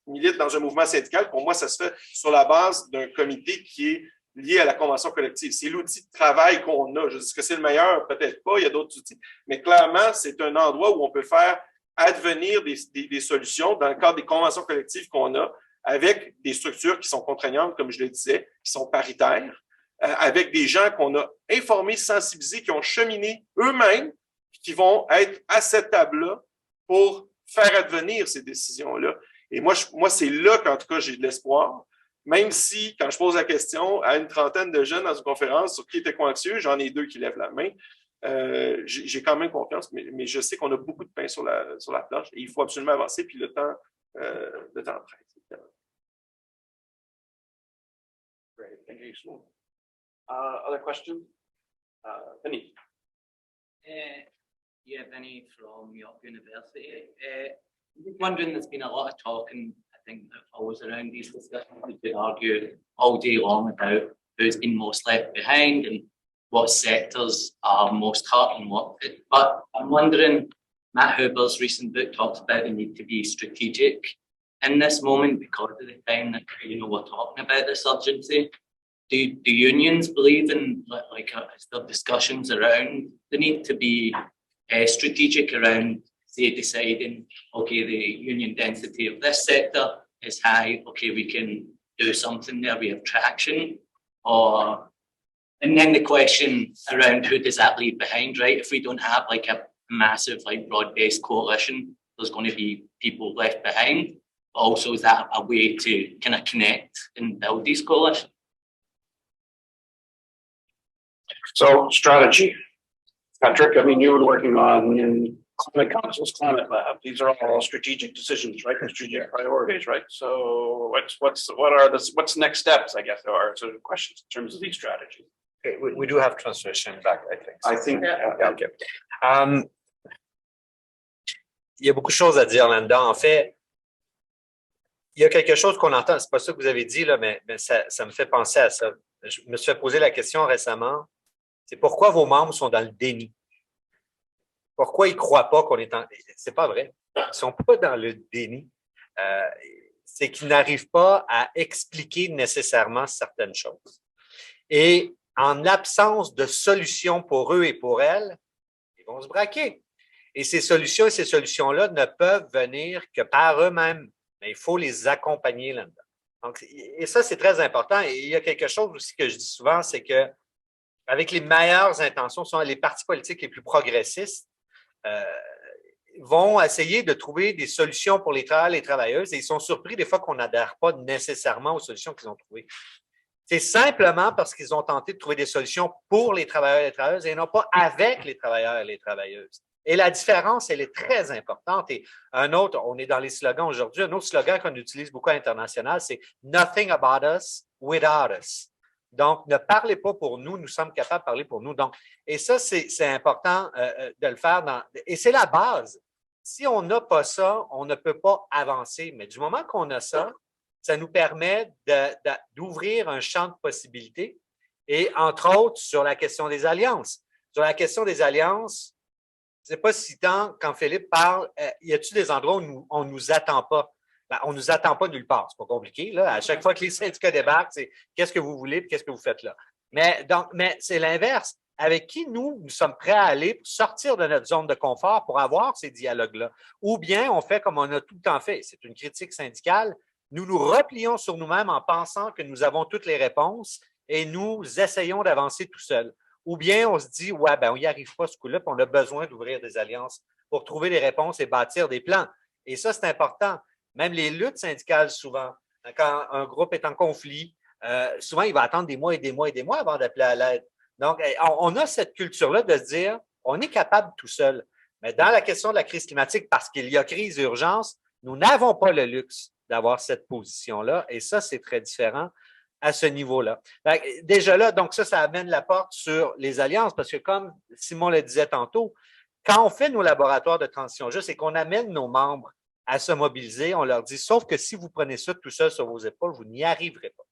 milite dans un mouvement syndical, pour moi, ça se fait sur la base d'un comité qui est lié à la convention collective. C'est l'outil de travail qu'on a. Je dis que c'est le meilleur, peut-être pas, il y a d'autres outils, mais clairement, c'est un endroit où on peut faire advenir des solutions dans le cadre des conventions collectives qu'on a, avec des structures qui sont contraignantes, comme je le disais, qui sont paritaires, avec des gens qu'on a informés, sensibilisés, qui ont cheminé eux-mêmes, qui vont être à cette table-là pour faire advenir ces décisions-là. Et moi, c'est là qu'en tout cas, j'ai de l'espoir. Même si, quand je pose la question à une trentaine de jeunes dans une conférence sur qui était anxieux, j'en ai 2 qui lèvent la main. J'ai quand même confiance, mais je sais qu'on a beaucoup de pain sur la planche et il faut absolument avancer, puis le temps presse. Great, thank you. Other questions? Benny. Yeah, Benny from York University. Just wondering, there's been a lot of talk, and I think that always around these discussions, we could argue all day long about who's been most left behind and what sectors are most hurt and what. But I'm wondering, Matt Huber's recent book talks about the need to be strategic in this moment because of the time that we're talking about this urgency. Do unions believe in is there discussions around the need to be strategic around, say, deciding, okay, the union density of this sector is high, okay, we can do something there, we have traction, and then the question around who does that leave behind, right? If we don't have like a massive, like broad-based coalition, there's going to be people left behind. But also, is that a way to kind of connect and build these coalitions? So strategy. Patrick, I mean, you've been working on climate councils, climate lab. These are all strategic decisions, right? Strategic priorities, right? So what's next steps, I guess, are sort of questions in terms of these strategies. Okay, we do have translation back, I think. I think, Yeah, okay. Il y a beaucoup de choses à dire là-dedans. En fait, il y a quelque chose qu'on entend, c'est pas ça que vous avez dit, là, mais ça me fait penser à ça. Je me suis fait poser la question récemment, c'est pourquoi vos membres sont dans le déni? Pourquoi ils ne croient pas qu'on est en... C'est pas vrai. Ils ne sont pas dans le déni. C'est qu'ils n'arrivent pas à expliquer nécessairement certaines choses. Et en absence de solution pour eux et pour elles, ils vont se braquer. Et ces solutions et ces solutions-là ne peuvent venir que par eux-mêmes. Mais il faut les accompagner là-dedans. Donc, et ça, c'est très important. Et il y a quelque chose aussi que je dis souvent, c'est que avec les meilleures intentions, souvent les partis politiques les plus progressistes vont essayer de trouver des solutions pour les travailleurs et les travailleuses et ils sont surpris des fois qu'on n'adhère pas nécessairement aux solutions qu'ils ont trouvées. C'est simplement parce qu'ils ont tenté de trouver des solutions pour les travailleurs et les travailleuses et non pas avec les travailleurs et les travailleuses. Et la différence, elle est très importante. Et un autre, on est dans les slogans aujourd'hui, un autre slogan qu'on utilise beaucoup à l'international, c'est « Nothing about us without us ». Donc, ne parlez pas pour nous, nous sommes capables de parler pour nous. Donc, et ça, c'est important de le faire. Et c'est la base. Si on n'a pas ça, on ne peut pas avancer. Mais du moment qu'on a ça, ça nous permet d'ouvrir un champ de possibilités. Et entre autres, sur la question des alliances. Sur la question des alliances, je ne sais pas si quand Philippe parle, y a-t-il des endroits où on ne nous attend pas? Ben, on ne nous attend pas nulle part. C'est pas compliqué. Là. À chaque fois que les syndicats débarquent, c'est qu'est-ce que vous voulez et qu'est-ce que vous faites là. Mais c'est l'inverse. Avec qui nous sommes prêts à aller pour sortir de notre zone de confort pour avoir ces dialogues-là? Ou bien on fait comme on a tout le temps fait. C'est une critique syndicale. Nous nous replions sur nous-mêmes en pensant que nous avons toutes les réponses et nous essayons d'avancer tout seuls. Ou bien on se dit, ouais, ben on n'y arrive pas ce coup-là, puis on a besoin d'ouvrir des alliances pour trouver des réponses et bâtir des plans. Et ça, c'est important. Même les luttes syndicales, souvent, quand un groupe est en conflit, souvent, il va attendre des mois et des mois et des mois avant d'appeler à l'aide. Donc, on a cette culture-là de se dire, on est capable tout seul. Mais dans la question de la crise climatique, parce qu'il y a crise et urgence, nous n'avons pas le luxe d'avoir cette position-là. Et ça, c'est très différent à ce niveau-là. Déjà là, donc ça amène la porte sur les alliances, parce que comme Simon le disait tantôt, quand on fait nos laboratoires de transition juste et qu'on amène nos membres à se mobiliser, on leur dit, sauf que si vous prenez ça tout seul sur vos épaules, vous n'y arriverez pas.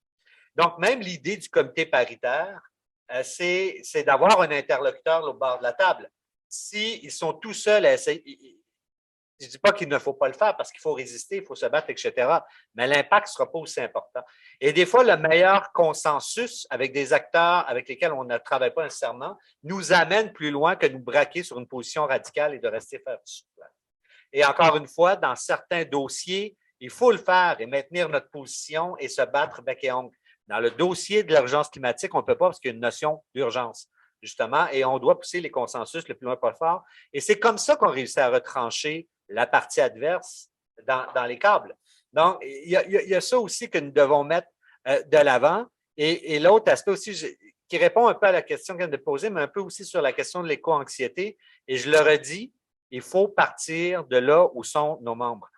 Donc, même l'idée du comité paritaire, c'est d'avoir un interlocuteur au bord de la table. S'ils sont tout seuls à essayer, je ne dis pas qu'il ne faut pas le faire parce qu'il faut résister, il faut se battre, etc. Mais l'impact ne sera pas aussi important. Et des fois, le meilleur consensus avec des acteurs avec lesquels on ne travaille pas nécessairement nous amène plus loin que nous braquer sur une position radicale et de rester faire du souffle. Et encore une fois, dans certains dossiers, il faut le faire et maintenir notre position et se battre bec et ongle. Dans le dossier de l'urgence climatique, on ne peut pas parce qu'il y a une notion d'urgence, justement, et on doit pousser les consensus le plus loin possible. Et c'est comme ça qu'on réussit à retrancher la partie adverse dans les câbles. Donc, il y a ça aussi que nous devons mettre de l'avant. Et l'autre aspect aussi, qui répond un peu à la question qu'on vient de poser, mais un peu aussi sur la question de l'éco-anxiété. Et je le redis, il faut partir de là où sont nos membres.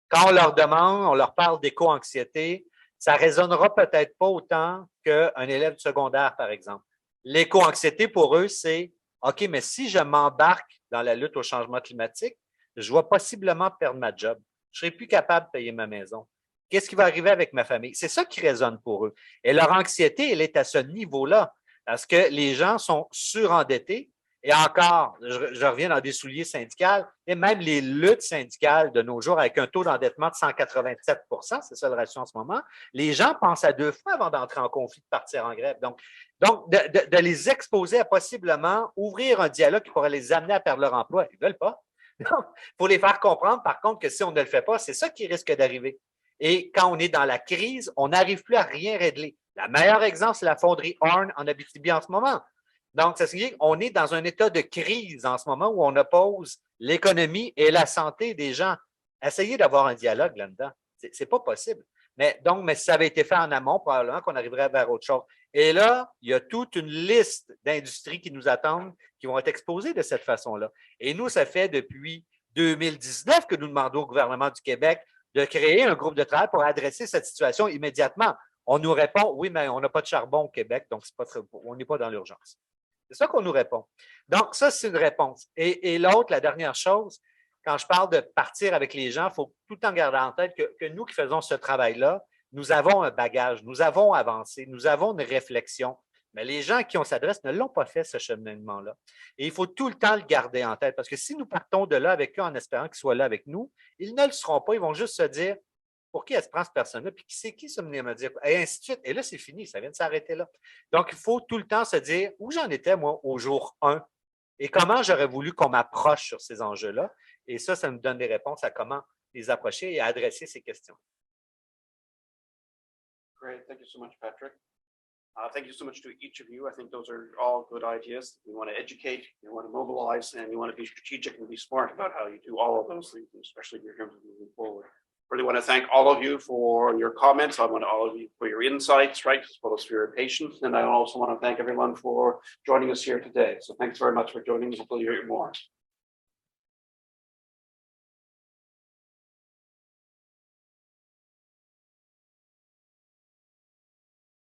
Quand on leur demande, on leur parle d'éco-anxiété, ça ne résonnera peut-être pas autant qu'un élève de secondaire, par exemple. L'éco-anxiété, pour eux, c'est « OK, mais si je m'embarque dans la lutte au changement climatique, je vais possiblement perdre ma job. Je ne serai plus capable de payer ma maison. Qu'est-ce qui va arriver avec ma famille? » C'est ça qui résonne pour eux. Et leur anxiété, elle est à ce niveau-là, parce que les gens sont surendettés. Et encore, je reviens dans des souliers syndicales, et même les luttes syndicales de nos jours avec un taux d'endettement de 187 %, c'est ça le ratio en ce moment, les gens pensent à 2 fois avant d'entrer en conflit, de partir en grève. Donc de les exposer à possiblement ouvrir un dialogue qui pourrait les amener à perdre leur emploi. Ils ne veulent pas. Donc, il faut les faire comprendre, par contre, que si on ne le fait pas, c'est ça qui risque d'arriver. Et quand on est dans la crise, on n'arrive plus à rien régler. Le meilleur exemple, c'est la fonderie Horn en Abitibi en ce moment. Donc, ça signifie qu'on est dans un état de crise en ce moment où on oppose l'économie et la santé des gens. Essayez d'avoir un dialogue là-dedans. C'est pas possible. Mais si ça avait été fait en amont, probablement qu'on arriverait vers autre chose. Et là, il y a toute une liste d'industries qui nous attendent, qui vont être exposées de cette façon-là. Et nous, ça fait depuis 2019 que nous demandons au gouvernement du Québec de créer un groupe de travail pour adresser cette situation immédiatement. On nous répond, oui, mais on n'a pas de charbon au Québec, donc on n'est pas dans l'urgence. C'est ça qu'on nous répond. Donc, ça, c'est une réponse. Et l'autre, la dernière chose, quand je parle de partir avec les gens, il faut tout le temps garder en tête que nous qui faisons ce travail-là, nous avons un bagage, nous avons avancé, nous avons une réflexion. Mais les gens qui on s'adresse ne l'ont pas fait, ce cheminement-là. Et il faut tout le temps le garder en tête, parce que si nous partons de là avec eux en espérant qu'ils soient là avec nous, ils ne le seront pas. Ils vont juste se dire, pour qui elle se prend cette personne-là, puis c'est qui ça venir me dire, et ainsi de suite. Et là, c'est fini, ça vient de s'arrêter là. Donc, il faut tout le temps se dire où j'en étais, moi, au jour 1, et comment j'aurais voulu qu'on m'approche sur ces enjeux-là. Et ça nous donne des réponses à comment les approcher et à adresser ces questions. Great, thank you so much, Patrick. Thank you so much to each of you. I think those are all good ideas. You want to educate, you want to mobilize, and you want to be strategic and be smart about how you do all of those things, especially in terms of moving forward. Really want to thank all of you for your comments. I want all of you for your insights, right, as well as for your patience. And I also want to thank everyone for joining us here today. So thanks very much for joining us. Hopefully you hear more.